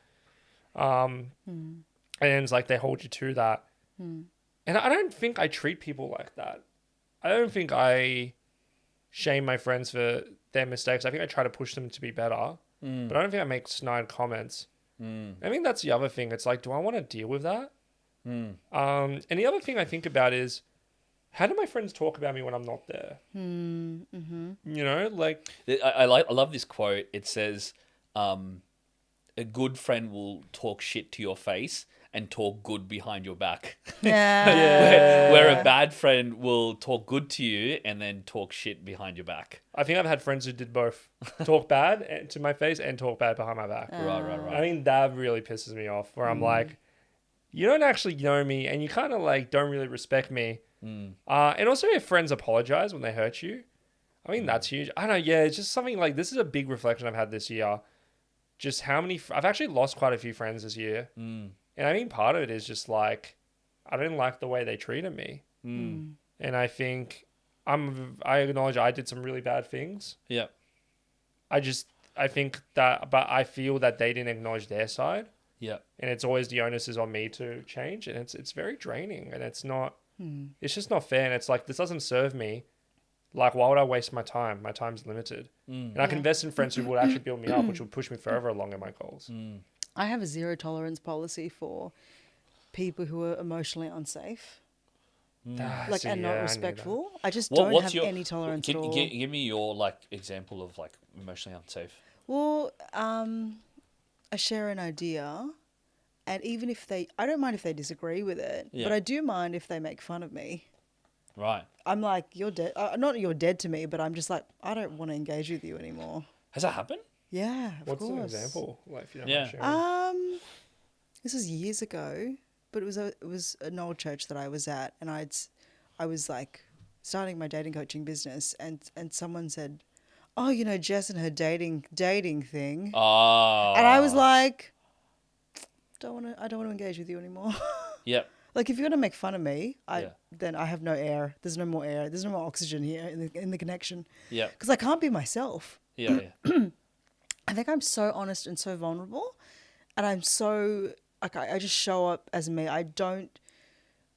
And it's like, they hold you to that. And I don't think I treat people like that. I don't think I shame my friends for their mistakes. I think I try to push them to be better, but I don't think I make snide comments. I think that's the other thing. It's like, do I want to deal with that? And the other thing I think about is, how do my friends talk about me when I'm not there? You know, like... I love this quote. It says, a good friend will talk shit to your face and talk good behind your back. Where a bad friend will talk good to you and then talk shit behind your back. I think I've had friends who did both. Talk bad to my face and talk bad behind my back. Right. I think that really pisses me off, where I'm like, you don't actually know me and you kind of like don't really respect me. And also if friends apologize when they hurt you, I mean, that's huge. I don't know. Yeah, it's just something like, this is a big reflection I've had this year. Just how many, I've actually lost quite a few friends this year. And I think part of it is just like, I didn't like the way they treated me. And I think I acknowledge I did some really bad things. Yeah. I think that, but I feel that they didn't acknowledge their side. Yeah. And it's always the onus is on me to change. And it's very draining, and it's not, it's just not fair. And it's like, this doesn't serve me. Like, why would I waste my time? My time's limited. And I can invest in friends who would actually build me up, which would push me further along in my goals. I have a zero tolerance policy for people who are emotionally unsafe. Like, and not respectful. I just don't have any tolerance at all. Give me your like example of like emotionally unsafe. Well, I share an idea, and even if I don't mind if they disagree with it, but I do mind if they make fun of me. Right. I'm like, you're dead. Not you're dead to me, but I'm just like, I don't want to engage with you anymore. Has that happened? Yeah, of course. What's an example? Like, if you don't mind sharing? This was years ago, but it was an old church that I was at, and I was like starting my dating coaching business, and someone said, "Oh, you know, Jess and her dating thing." Oh. And I was like, I don't want to engage with you anymore. Yep. Like, if you're gonna make fun of me, then I have no air. There's no more air. There's no more oxygen here in the connection. Yeah. Because I can't be myself. Yeah. I think I'm so honest and so vulnerable, and I'm so like I just show up as me. I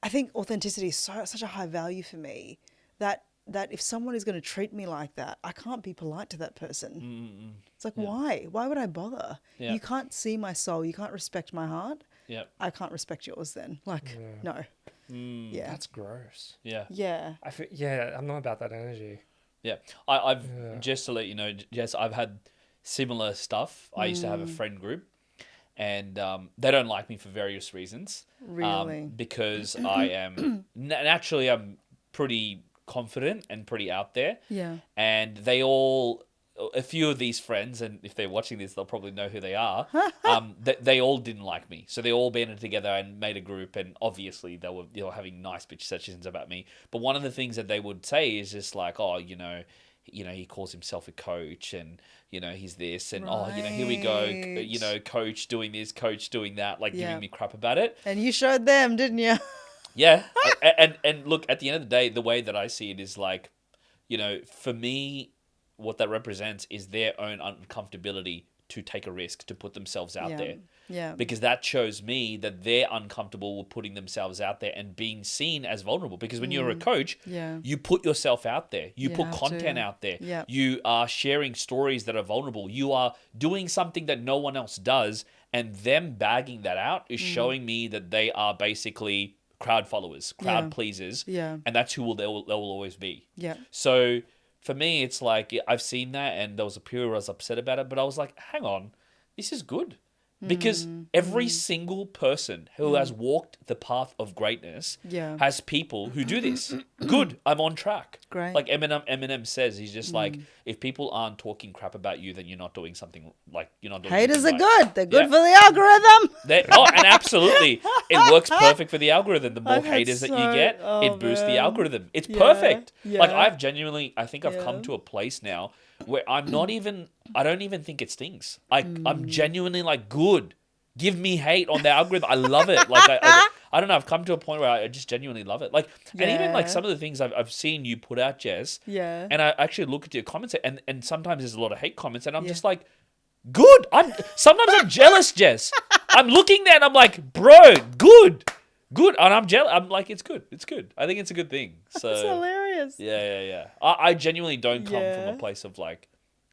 think authenticity is such a high value for me that if someone is going to treat me like that, I can't be polite to that person. It's like, why? Why would I bother? Yeah. You can't see my soul. You can't respect my heart. Yeah. I can't respect yours then. Like, no. Yeah. That's gross. Yeah. Yeah. I feel, I'm not about that energy. Yeah. I've just to let you know, Jess, I've had similar stuff. I used to have a friend group, and they don't like me for various reasons. Really? Because I am naturally I'm pretty confident and pretty out there. Yeah. And a few of these friends, and if they're watching this, they'll probably know who they are. They all didn't like me, so they all banded together and made a group. And obviously, they were having nice bitch sessions about me. But one of the things that they would say is just like, oh, he calls himself a coach, and he's this, and here we go, coach doing this, coach doing that, like giving me crap about it. And you showed them, didn't you? Yeah, and look, at the end of the day, the way that I see it is like, for me, what that represents is their own uncomfortability to take a risk, to put themselves out there. Yeah. Because that shows me that they're uncomfortable with putting themselves out there and being seen as vulnerable. Because when you're a coach, you put yourself out there. You put content out there. Yeah. You are sharing stories that are vulnerable. You are doing something that no one else does. And them bagging that out is showing me that they are basically crowd followers, crowd pleasers. Yeah. And that's who they will always be. Yeah. So for me, it's like I've seen that, and there was a period where I was upset about it, but I was like, hang on, this is good. Because every single person who has walked the path of greatness has people who do this. Good, I'm on track. Great. Like Eminem says, he's just like, if people aren't talking crap about you, then you're not doing something, like you're not doing Haters are something right. good. They're good for the algorithm. And absolutely. It works perfect for the algorithm. The more I've had haters that you get, it boosts the man. algorithm. It's Yeah, perfect. yeah. Like I think I've come to a place now where I don't even think it stings. I'm genuinely like, good. Give me hate on the algorithm. I love it. Like I don't know. I've come to a point where I just genuinely love it. Like, and even like some of the things I've seen you put out, Jess. Yeah. And I actually look at your comments, and sometimes there's a lot of hate comments, and I'm just like, good. Sometimes I'm jealous, Jess. I'm looking there and I'm like, bro, good, and I'm jealous. I'm like, it's good. I think it's a good thing. So That's hilarious. Yeah. I genuinely don't come from a place of like,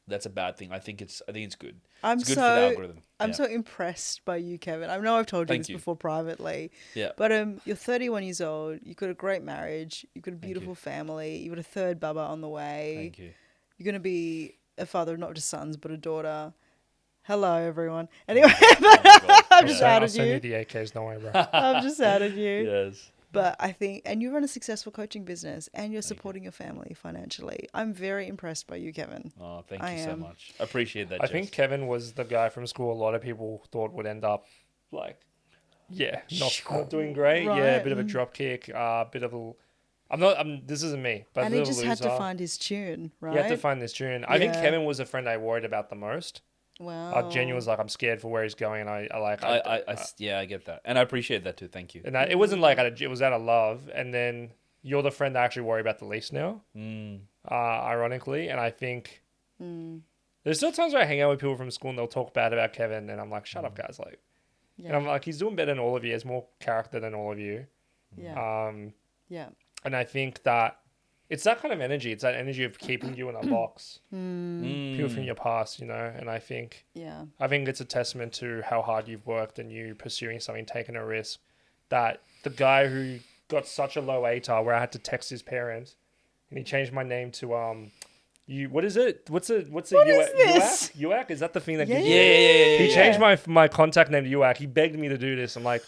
that's a bad thing. I think it's good. It's good for the algorithm. I'm so impressed by you, Kevin. I know I've told you this before privately. Yeah. But you're 31 years old. You've got a great marriage. You've got a beautiful family. You've got a third baba on the way. Thank you. You're going to be a father of not just sons, but a daughter. Hello, everyone. Anyway, I've just I'll outed send you. you the AKs, don't worry, bro. I've just outed you. Yes. But I think, and you run a successful coaching business, and you're supporting your family financially. I'm very impressed by you, Kevin. Oh, thank you so much. I appreciate that. I think Kevin was the guy from school a lot of people thought would end up like, not doing great. Right. Yeah, a bit of a drop kick, bit of a. This isn't me, but And a he bit of a just had to loser. find his tune, right? You have to find this tune. I think Yeah. Kevin was the friend I worried about the most. Wow. Jenny was like, I'm scared for where he's going, and I get that, and I appreciate that too. Thank you. And it wasn't like it was out of love. And then you're the friend I actually worry about the least now, ironically. And I think there's still times where I hang out with people from school and they'll talk bad about Kevin, and I'm like, shut up, guys. Like, and I'm like, he's doing better than all of you. He has more character than all of you. Yeah. Yeah. And I think that it's that kind of energy. It's that energy of keeping you in a box. People from your past, and I think it's a testament to how hard you've worked and you pursuing something, taking a risk. That the guy who got such a low ATAR where I had to text his parents, and he changed my name to what is it? What's What is this? UAC? Is that the thing that Yeah. gives you? Yeah. He changed my contact name to UAC. He begged me to do this. I'm like,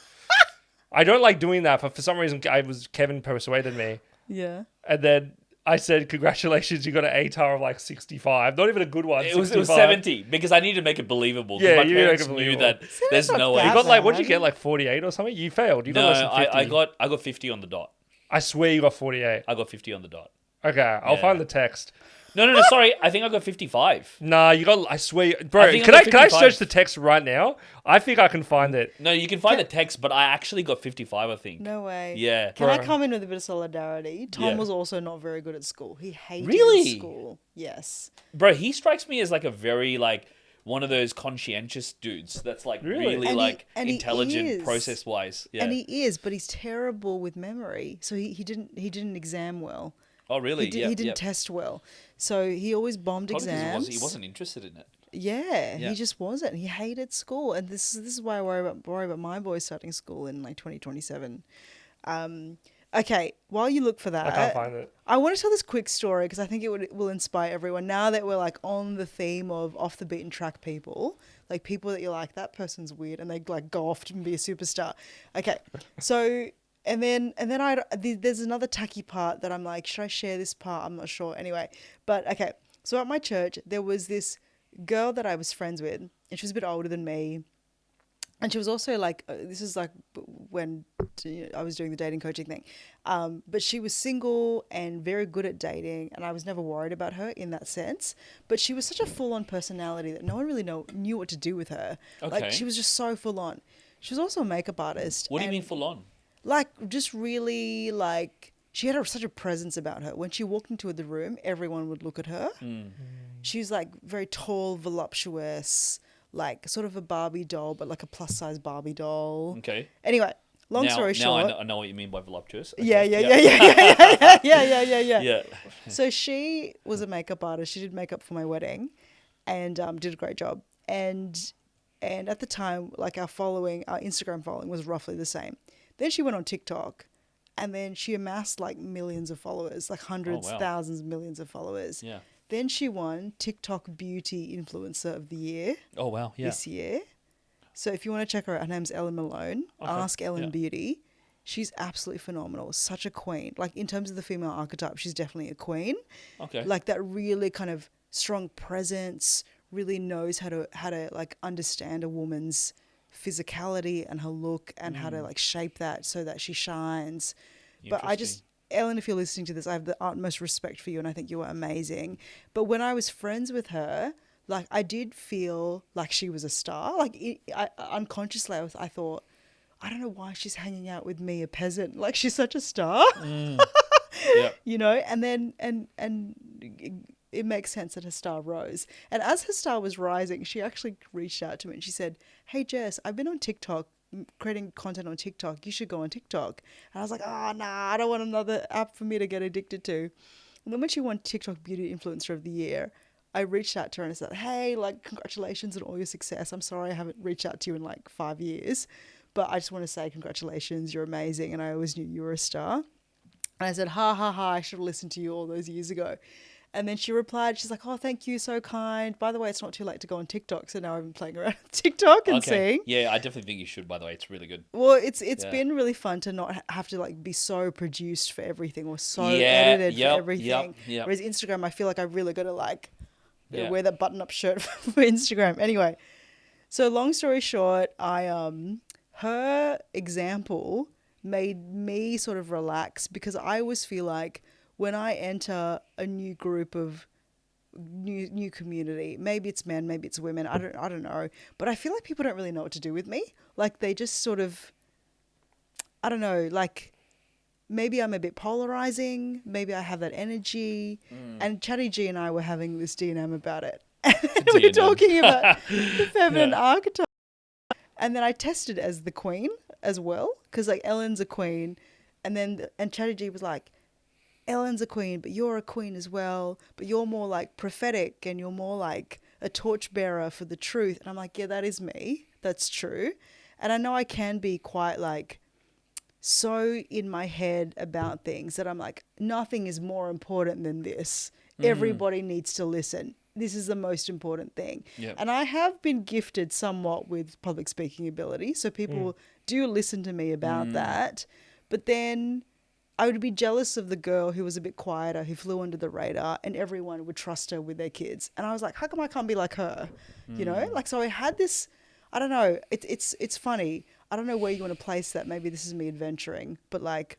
I don't like doing that, but for some reason Kevin persuaded me. Yeah. And then I said, congratulations, you got an ATAR of like 65. Not even a good one. It was 65. 70 because I need to make it believable. Yeah, my you make parents it knew believable. that there's not no bad. way. You got like, what did you bad. get, like 48 or something? You failed. You got No, less than 50. I got 50 on the dot. I swear you got 48. I got 50 on the dot. Okay, I'll find the text. No, sorry. I think I got 55. Nah, you got, I swear. Bro, I think can I I got can I 55. search the text right now? I think I can find it. No, you can find the text, but I actually got 55, I think. No way. Yeah. Can I Bro. come in with a bit of solidarity? Tom Yeah. was also not very good at school. He hated Really? school. Yes. Bro, he strikes me as like a very like one of those conscientious dudes that's like Really? really And like he intelligent is. process wise. Yeah. And he is, but he's terrible with memory. So he didn't exam well. Oh really? He didn't test well. So he always bombed Probably 'cause exams. he wasn't interested in it. Yeah, Yeah. he just wasn't. He hated school, and this is why I worry about my boys starting school in like 2027. Okay, while you look for that, I can't find it. I want to tell this quick story because I think it will inspire everyone. Now that we're like on the theme of off the beaten track people, like people that you're like, that person's weird, and they like go off to be a superstar. Okay, so and then there's another tacky part that I'm like, should I share this part? I'm not sure. Anyway, but okay, so at my church there was this girl that I was friends with, and she was a bit older than me. And she was also like, this is like when I was doing the dating coaching thing. But she was single and very good at dating. And I was never worried about her in that sense. But she was such a full on personality that no one really knew what to do with her. Okay. Like she was just so full on. She was also a makeup artist. What do you mean full on? Like just really like, she had such a presence about her. When she walked into the room, everyone would look at her. She was like very tall, voluptuous, like sort of a Barbie doll, but like a plus size Barbie doll. Okay. Anyway, long story short. Now I know what you mean by voluptuous. Okay. Yeah. Yeah. So she was a makeup artist. She did makeup for my wedding, and did a great job. And at the time, like our Instagram following was roughly the same. Then she went on TikTok, and then she amassed like millions of followers, like hundreds, thousands, millions of followers. Yeah. Then she won TikTok Beauty Influencer of the Year. Oh wow. Yeah. This year. So if you want to check her out, her name's Ellen Malone. Okay. Ask Ellen Yeah. Beauty. She's absolutely phenomenal. Such a queen. Like in terms of the female archetype, she's definitely a queen. Okay. Like that really kind of strong presence, really knows how to like understand a woman's physicality and her look and how to like shape that so that she shines. But Ellen, if you're listening to this, I have the utmost respect for you and I think you are amazing. But when I was friends with her, like I did feel like she was a star. Like unconsciously, I thought, I don't know why she's hanging out with me, a peasant. Like she's such a star. Yeah. You know, and then it makes sense that her star rose. And as her star was rising, she actually reached out to me and she said, "Hey Jess, I've been on TikTok, creating content on TikTok. You should go on TikTok." And I was like, "Oh, nah, I don't want another app for me to get addicted to." And then when she won TikTok Beauty Influencer of the Year, I reached out to her and I said, "Hey, like, congratulations on all your success. I'm sorry I haven't reached out to you in like 5 years, but I just want to say congratulations. You're amazing. And I always knew you were a star." And I said, "Ha, ha, ha, I should have listened to you all those years ago." And then she replied, she's like, "Oh, thank you, so kind. By the way, it's not too late to go on TikTok." So now I've been playing around with TikTok and seeing. Yeah, I definitely think you should, by the way. It's really good. Well, it's been really fun to not have to like be so produced for everything or so edited for everything. Yep. Whereas Instagram, I feel like I've really got to like wear that button-up shirt for Instagram. Anyway, so long story short, her example made me sort of relax because I always feel like when I enter a new group of new community, maybe it's men, maybe it's women, I don't know, but I feel like people don't really know what to do with me. Like they just sort of, I don't know, like maybe I'm a bit polarizing, maybe I have that energy. And Chatty G and I were having this D&M about it. And we were talking about the feminine archetype. And then I tested as the queen as well, because like Ellen's a queen, and Chatty G was like, "Ellen's a queen, but you're a queen as well, but you're more like prophetic and you're more like a torchbearer for the truth." And I'm like, yeah, that is me. That's true. And I know I can be quite like so in my head about things that I'm like, nothing is more important than this. Everybody needs to listen. This is the most important thing. Yep. And I have been gifted somewhat with public speaking ability. So people do listen to me about that. But then I would be jealous of the girl who was a bit quieter, who flew under the radar, and everyone would trust her with their kids. And I was like, how come I can't be like her? You know, like, so I had this, I don't know, it's funny. I don't know where you want to place that. Maybe this is me adventuring, but like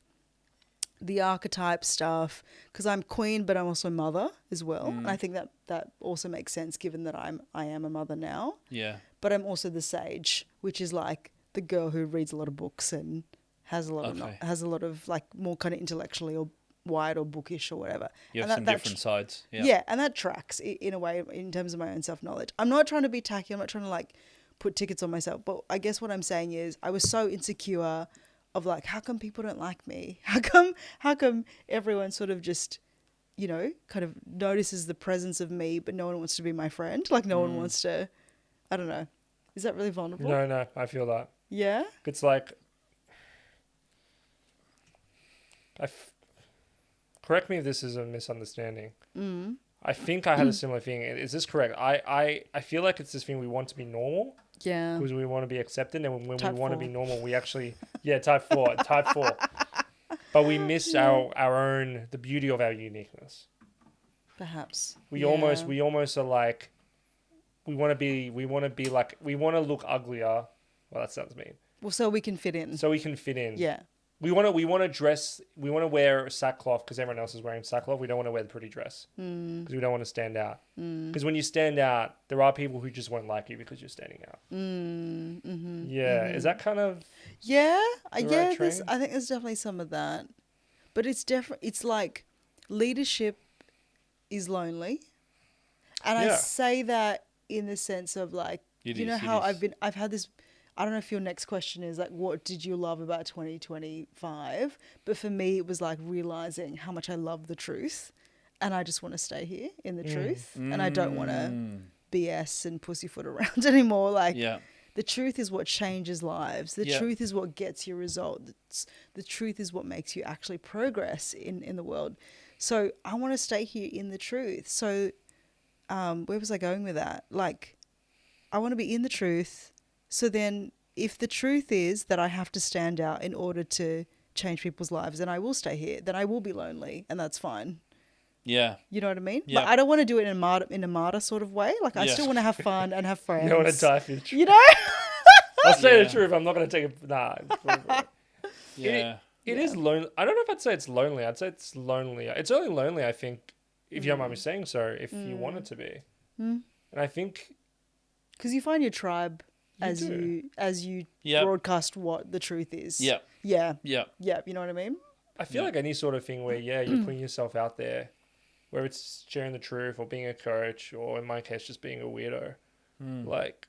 the archetype stuff, because I'm queen, but I'm also mother as well. And I think that also makes sense given that I am a mother now. Yeah. But I'm also the sage, which is like the girl who reads a lot of books and has a lot of like more kind of intellectually or white or bookish or whatever. You have And some that different sides. Yeah. Yeah, and that tracks in a way in terms of my own self-knowledge. I'm not trying to be tacky. I'm not trying to like put tickets on myself. But I guess what I'm saying is I was so insecure of like, how come people don't like me? How come everyone sort of just, you know, kind of notices the presence of me, but no one wants to be my friend? Like no one wants to, I don't know. Is that really vulnerable? No, I feel that. Yeah? It's like, correct me if this is a misunderstanding. I think I had a similar thing. Is this correct? I feel like it's this thing we want to be normal. Yeah. Because we want to be accepted, and when Type we want to 4. be normal, we actually, type 4. But we miss our own, the beauty of our uniqueness. Perhaps. We almost are like, we want to look uglier. Well, that sounds mean. Well, so we can fit in. So we can fit in. Yeah. We want to wear sackcloth because everyone else is wearing sackcloth. We don't want to wear the pretty dress because we don't want to stand out. Because when you stand out, there are people who just won't like you because you're standing out. Is that kind of Yeah, the yeah. right train? I think there's definitely some of that, but it's like leadership is lonely, and I say that in the sense of like I've had this. I don't know if your next question is like, what did you love about 2025? But for me, it was like realizing how much I love the truth, and I just want to stay here in the truth, and I don't want to BS and pussyfoot around anymore. Like, the truth is what changes lives. The truth is what gets you results. The truth is what makes you actually progress in the world. So I want to stay here in the truth. So where was I going with that? Like, I want to be in the truth. So then if the truth is that I have to stand out in order to change people's lives, then I will stay here. Then I will be lonely, and that's fine. Yeah. You know what I mean? Yeah. But I don't want to do it in a martyr sort of way. Like, I still want to have fun and have friends. you don't want to die for the truth? You know? I'll say the truth. I'm not going to take it. Nah. Yeah. It is lonely. I don't know if I'd say it's lonely. I'd say it's lonely. It's only lonely, I think, if you don't mind me saying so, if you want it to be. And I think... Because you find your tribe as you broadcast what the truth is. Yeah. Yeah. Yeah. Yeah. You know what I mean? I feel like any sort of thing where, you're putting yourself out there, where it's sharing the truth or being a coach, or in my case, just being a weirdo. Like,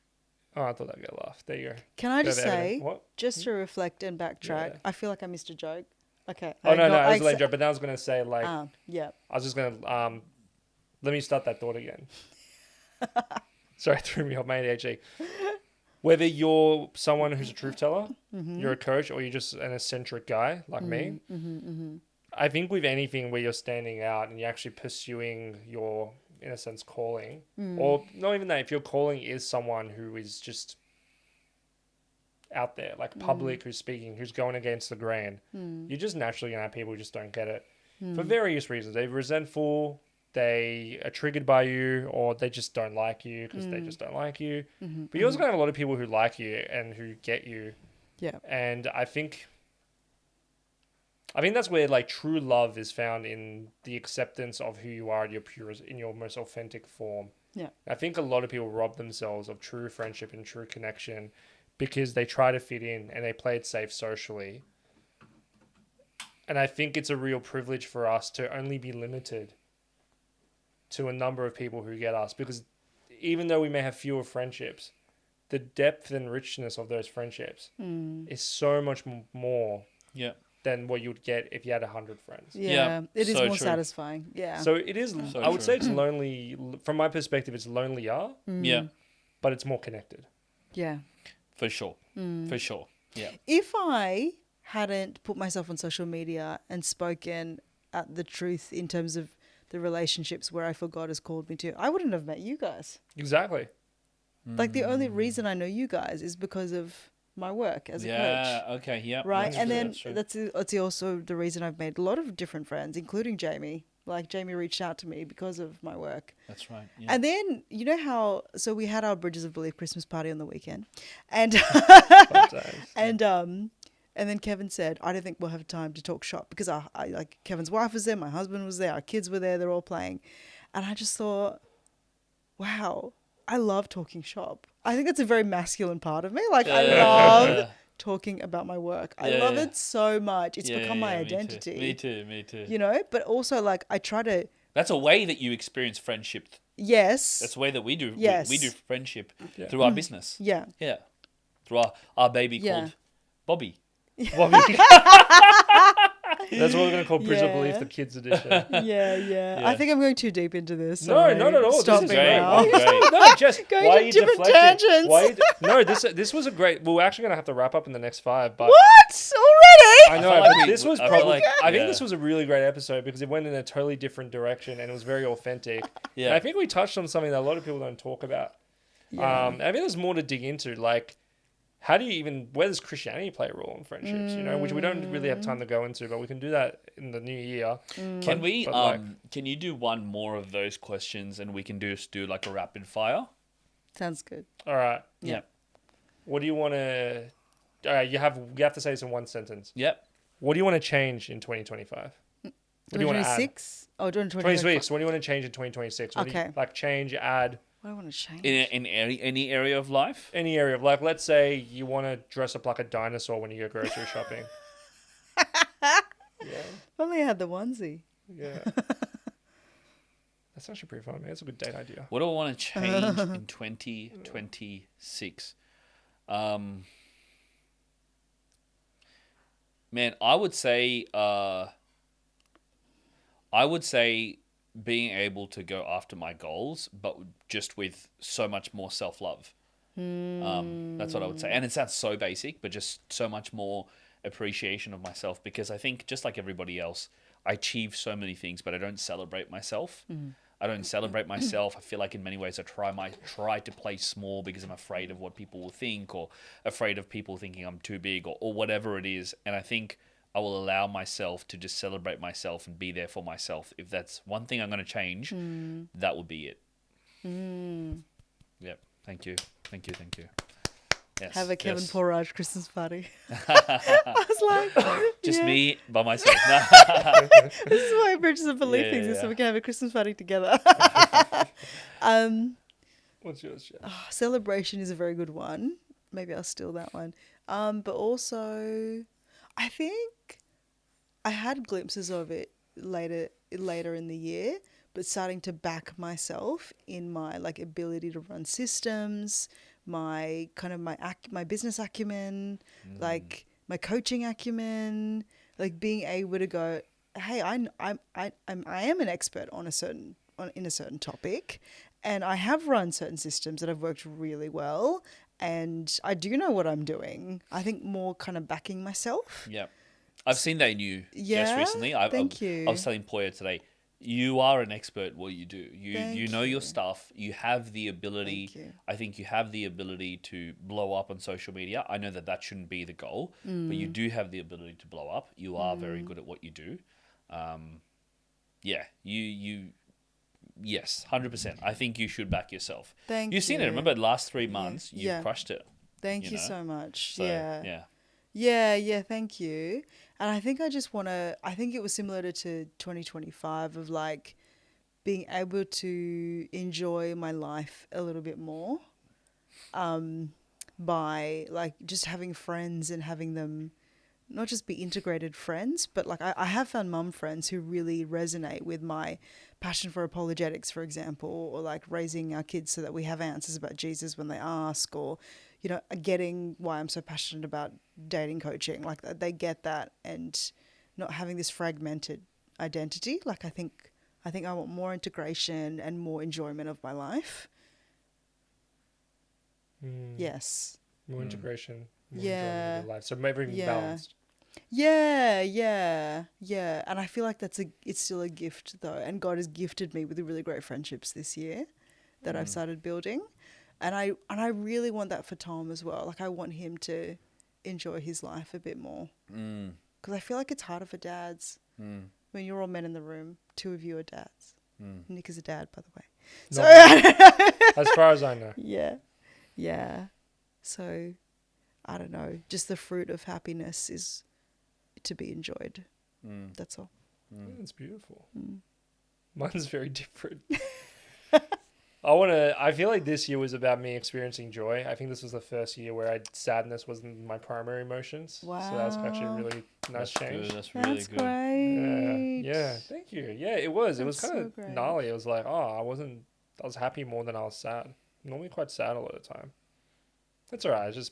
I thought I'd get a laugh. There you go. Can I just say, what? just to reflect and backtrack, I feel like I missed a joke. Okay. Oh, no, it was a lame joke, but then I was going to say, like, I was just going to, let me start that thought again. Sorry, it threw me off, my ADHD. Whether you're someone who's a truth teller, you're a coach, or you're just an eccentric guy like me, I think with anything where you're standing out and you're actually pursuing your, in a sense, calling, or not even that, if your calling is someone who is just out there, like public, who's speaking, who's going against the grain, you're just naturally going to have people who just don't get it for various reasons. They're resentful, they are triggered by you, or they just don't like you because they just don't like you. But you're also going to have a lot of people who like you and who get you. Yeah. And I think that's where like true love is found, in the acceptance of who you are at your purest, in your most authentic form. Yeah. I think a lot of people rob themselves of true friendship and true connection because they try to fit in and they play it safe socially. And I think it's a real privilege for us to only be limited to a number of people who get us, because even though we may have fewer friendships, the depth and richness of those friendships is so much more than what you would get if you had 100 friends. Yeah, it is so more true. satisfying. Yeah. So it is, So I would true. say it's lonely, from my perspective, it's lonelier, Yeah. but it's more connected. Yeah. For sure. For sure. Yeah. If I hadn't put myself on social media and spoken at the truth in terms of the relationships where I feel God has called me to, I wouldn't have met you guys. Exactly. Like, the only reason I know you guys is because of my work as a coach. Okay. Yeah. Right. That's And true, then that's true. that's also the reason I've made a lot of different friends, including Jamie. Like, Jamie reached out to me because of my work. That's right. Yeah. And then, you know how, so we had our Bridges of Belief Christmas party on the weekend. And and then Kevin said, I don't think we'll have time to talk shop, because I like, Kevin's wife was there, my husband was there, our kids were there, they're all playing. And I just thought, wow, I love talking shop. I think that's a very masculine part of me. Like, I love talking about my work. I love it so much. It's become my identity. Me too. You know, but also like I try to. That's a way that you experience friendship. Yes. That's the way that we do. Yes. We do friendship through our business. Yeah. Yeah. Through our baby called Bobby. That's what we're going to call Bridge of Belief, the kids edition. Yeah. I think I'm going too deep into this. No, Sorry. not at all. Stop This me is great. now. No, just Going why to are you different deflecting? tangents. No, this was a great. Well, we're actually going to have to wrap up in the next 5. But What? Already? I know, felt like but we- this was I felt probably. like- I think yeah. this was a really great episode because it went in a totally different direction and it was very authentic. Yeah. And I think we touched on something that a lot of people don't talk about. Yeah. I think there's more to dig into. Like, how do you even? Where does Christianity play a role in friendships? You know, which we don't really have time to go into, but we can do that in the new year. Can we? but like- Can you do one more of those questions, and we can do like a rapid fire? Sounds good. All right. Yeah. What do you want to? You have to say this in one sentence. Yep. What do you want to change in 2025? What do you want to add? 2026? Oh, doing 2026. What do you want to change in 2026? What do you, Okay. like change, add What do I want to change? In any area of life. any area of life. Let's say you want to dress up like a dinosaur when you go grocery shopping. If only I had the onesie. Yeah. That's actually pretty fun, man. It's a good date idea. What do I want to change in 2026? Man, I would say being able to go after my goals, but just with so much more self-love. That's what I would say. And it sounds so basic, but just so much more appreciation of myself, because I think just like everybody else, I achieve so many things, but I don't celebrate myself. I don't celebrate myself. I feel like in many ways I try to play small because I'm afraid of what people will think, or afraid of people thinking I'm too big, or whatever it is. And I think I will allow myself to just celebrate myself and be there for myself. If that's one thing I'm going to change, that would be it. Yep. Thank you. Yes. Have a Kevin yes. Porridge Christmas party. I was like, Just yeah. me by myself. This is why Bridges of Belief Yeah, exists, so yeah. we can have a Christmas party together. What's yours, Jeff? Celebration is a very good one. Maybe I'll steal that one. But also, I think I had glimpses of it later in the year, but starting to back myself in my like ability to run systems, my kind of my business acumen, like my coaching acumen, like being able to go, hey, I am an expert in a certain topic, and I have run certain systems that have worked really well, and I do know what I'm doing. I think more kind of backing myself. Yeah. I've seen that in you Yeah? just recently. Thank you. I was telling Poya today, you are an expert at what you do. You Thank know you. your stuff. You have the ability. Thank you. I think you have the ability to blow up on social media. I know that shouldn't be the goal, but you do have the ability to blow up. You are very good at what you do. Yeah, yes, 100%. I think you should back yourself. Thank You've seen it. you. Remember, the last 3 months, you've Yeah. crushed it. Thank you know? so much. So, yeah. yeah. Thank you. And I think I think it was similar to 2025 of like being able to enjoy my life a little bit more, by like just having friends and having them not just be integrated friends, but like I have found mum friends who really resonate with my passion for apologetics, for example, or like raising our kids so that we have answers about Jesus when they ask, or, you know, getting why I'm so passionate about dating coaching. Like they get that, and not having this fragmented identity. Like I think I want more integration and more enjoyment of my life. Yes. More integration. More Yeah. enjoyment of your life. So maybe even Yeah. balanced. Yeah. And I feel like it's still a gift though. And God has gifted me with really great friendships this year that I've started building. And I really want that for Tom as well. Like I want him to enjoy his life a bit more. Because I feel like it's harder for dads. When you're all men in the room, 2 of you are dads. Nick is a dad, by the way. So As far as I know. Yeah. So I don't know. Just the fruit of happiness is to be enjoyed. That's all. It's beautiful. Mine's very different. I feel like this year was about me experiencing joy. I think this was the first year where sadness wasn't my primary emotions. Wow. So that was actually a really nice change. Good. That's really That's good. great. Yeah. Thank you. Yeah, it was. It was That's kind so of great. gnarly. It was like, I was happy more than I was sad. I'm normally quite sad a lot of the time. That's all right. It's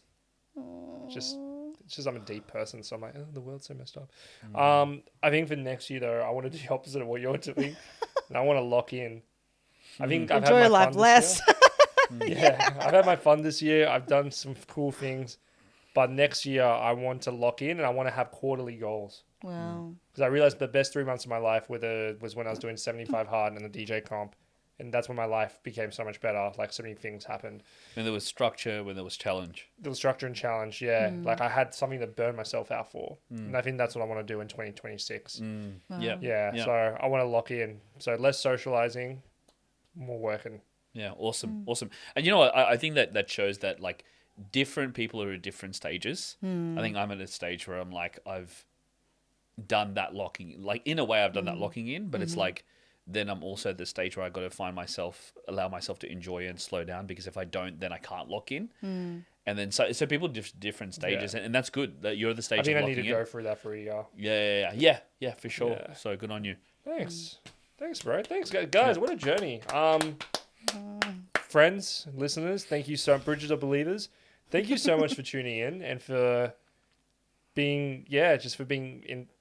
just I'm a deep person, so I'm like, oh, the world's so messed up. I think for next year though, I want to do the opposite of what you're doing, and I want to lock in. I think I've Enjoy had my life fun less. this year. Yeah, I've had my fun this year. I've done some cool things, but next year I want to lock in and I want to have quarterly goals. Wow. Because I realized the best 3 months of my life was when I was doing 75 hard and the DJ comp, and that's when my life became so much better. Like so many things happened. When there was structure, when there was challenge. There was structure and challenge. Yeah, like I had something to burn myself out for, and I think that's what I want to do in 2026. Wow. Yeah. Yeah, so I want to lock in. So less socializing, more working. Yeah, awesome. And you know what? I think that shows that like different people are at different stages. I think I'm at a stage where I'm like, I've done that locking, like in a way I've done that locking in, but it's like, then I'm also at the stage where I got to allow myself to enjoy and slow down, because if I don't, then I can't lock in. And then so people different stages, and that's good that you're at the stage I think of I locking need to go through that for a year. Yeah, for sure. Yeah. So good on you. Thanks, bro. Thanks, guys. What a journey. Friends, listeners, thank you so Bridges of Believers. Thank you so much for tuning in and for being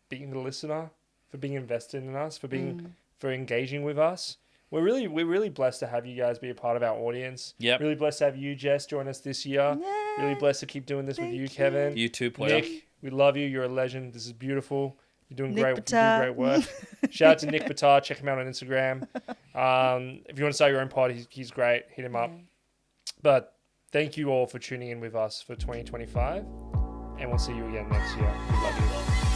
being the listener, for being invested in us, for engaging with us. We're really blessed to have you guys be a part of our audience. Yep. Really blessed to have you, Jess, join us this year. Yay. Really blessed to keep doing this with you, Kevin. You too, Poya. Nick, we love you. You're a legend. This is beautiful. You're doing Nick great. Batar. You're doing great work. Shout out to Nick Batar. Check him out on Instagram. If you want to start your own pod, he's great. Hit him up. But thank you all for tuning in with us for 2025, and we'll see you again next year. We love you.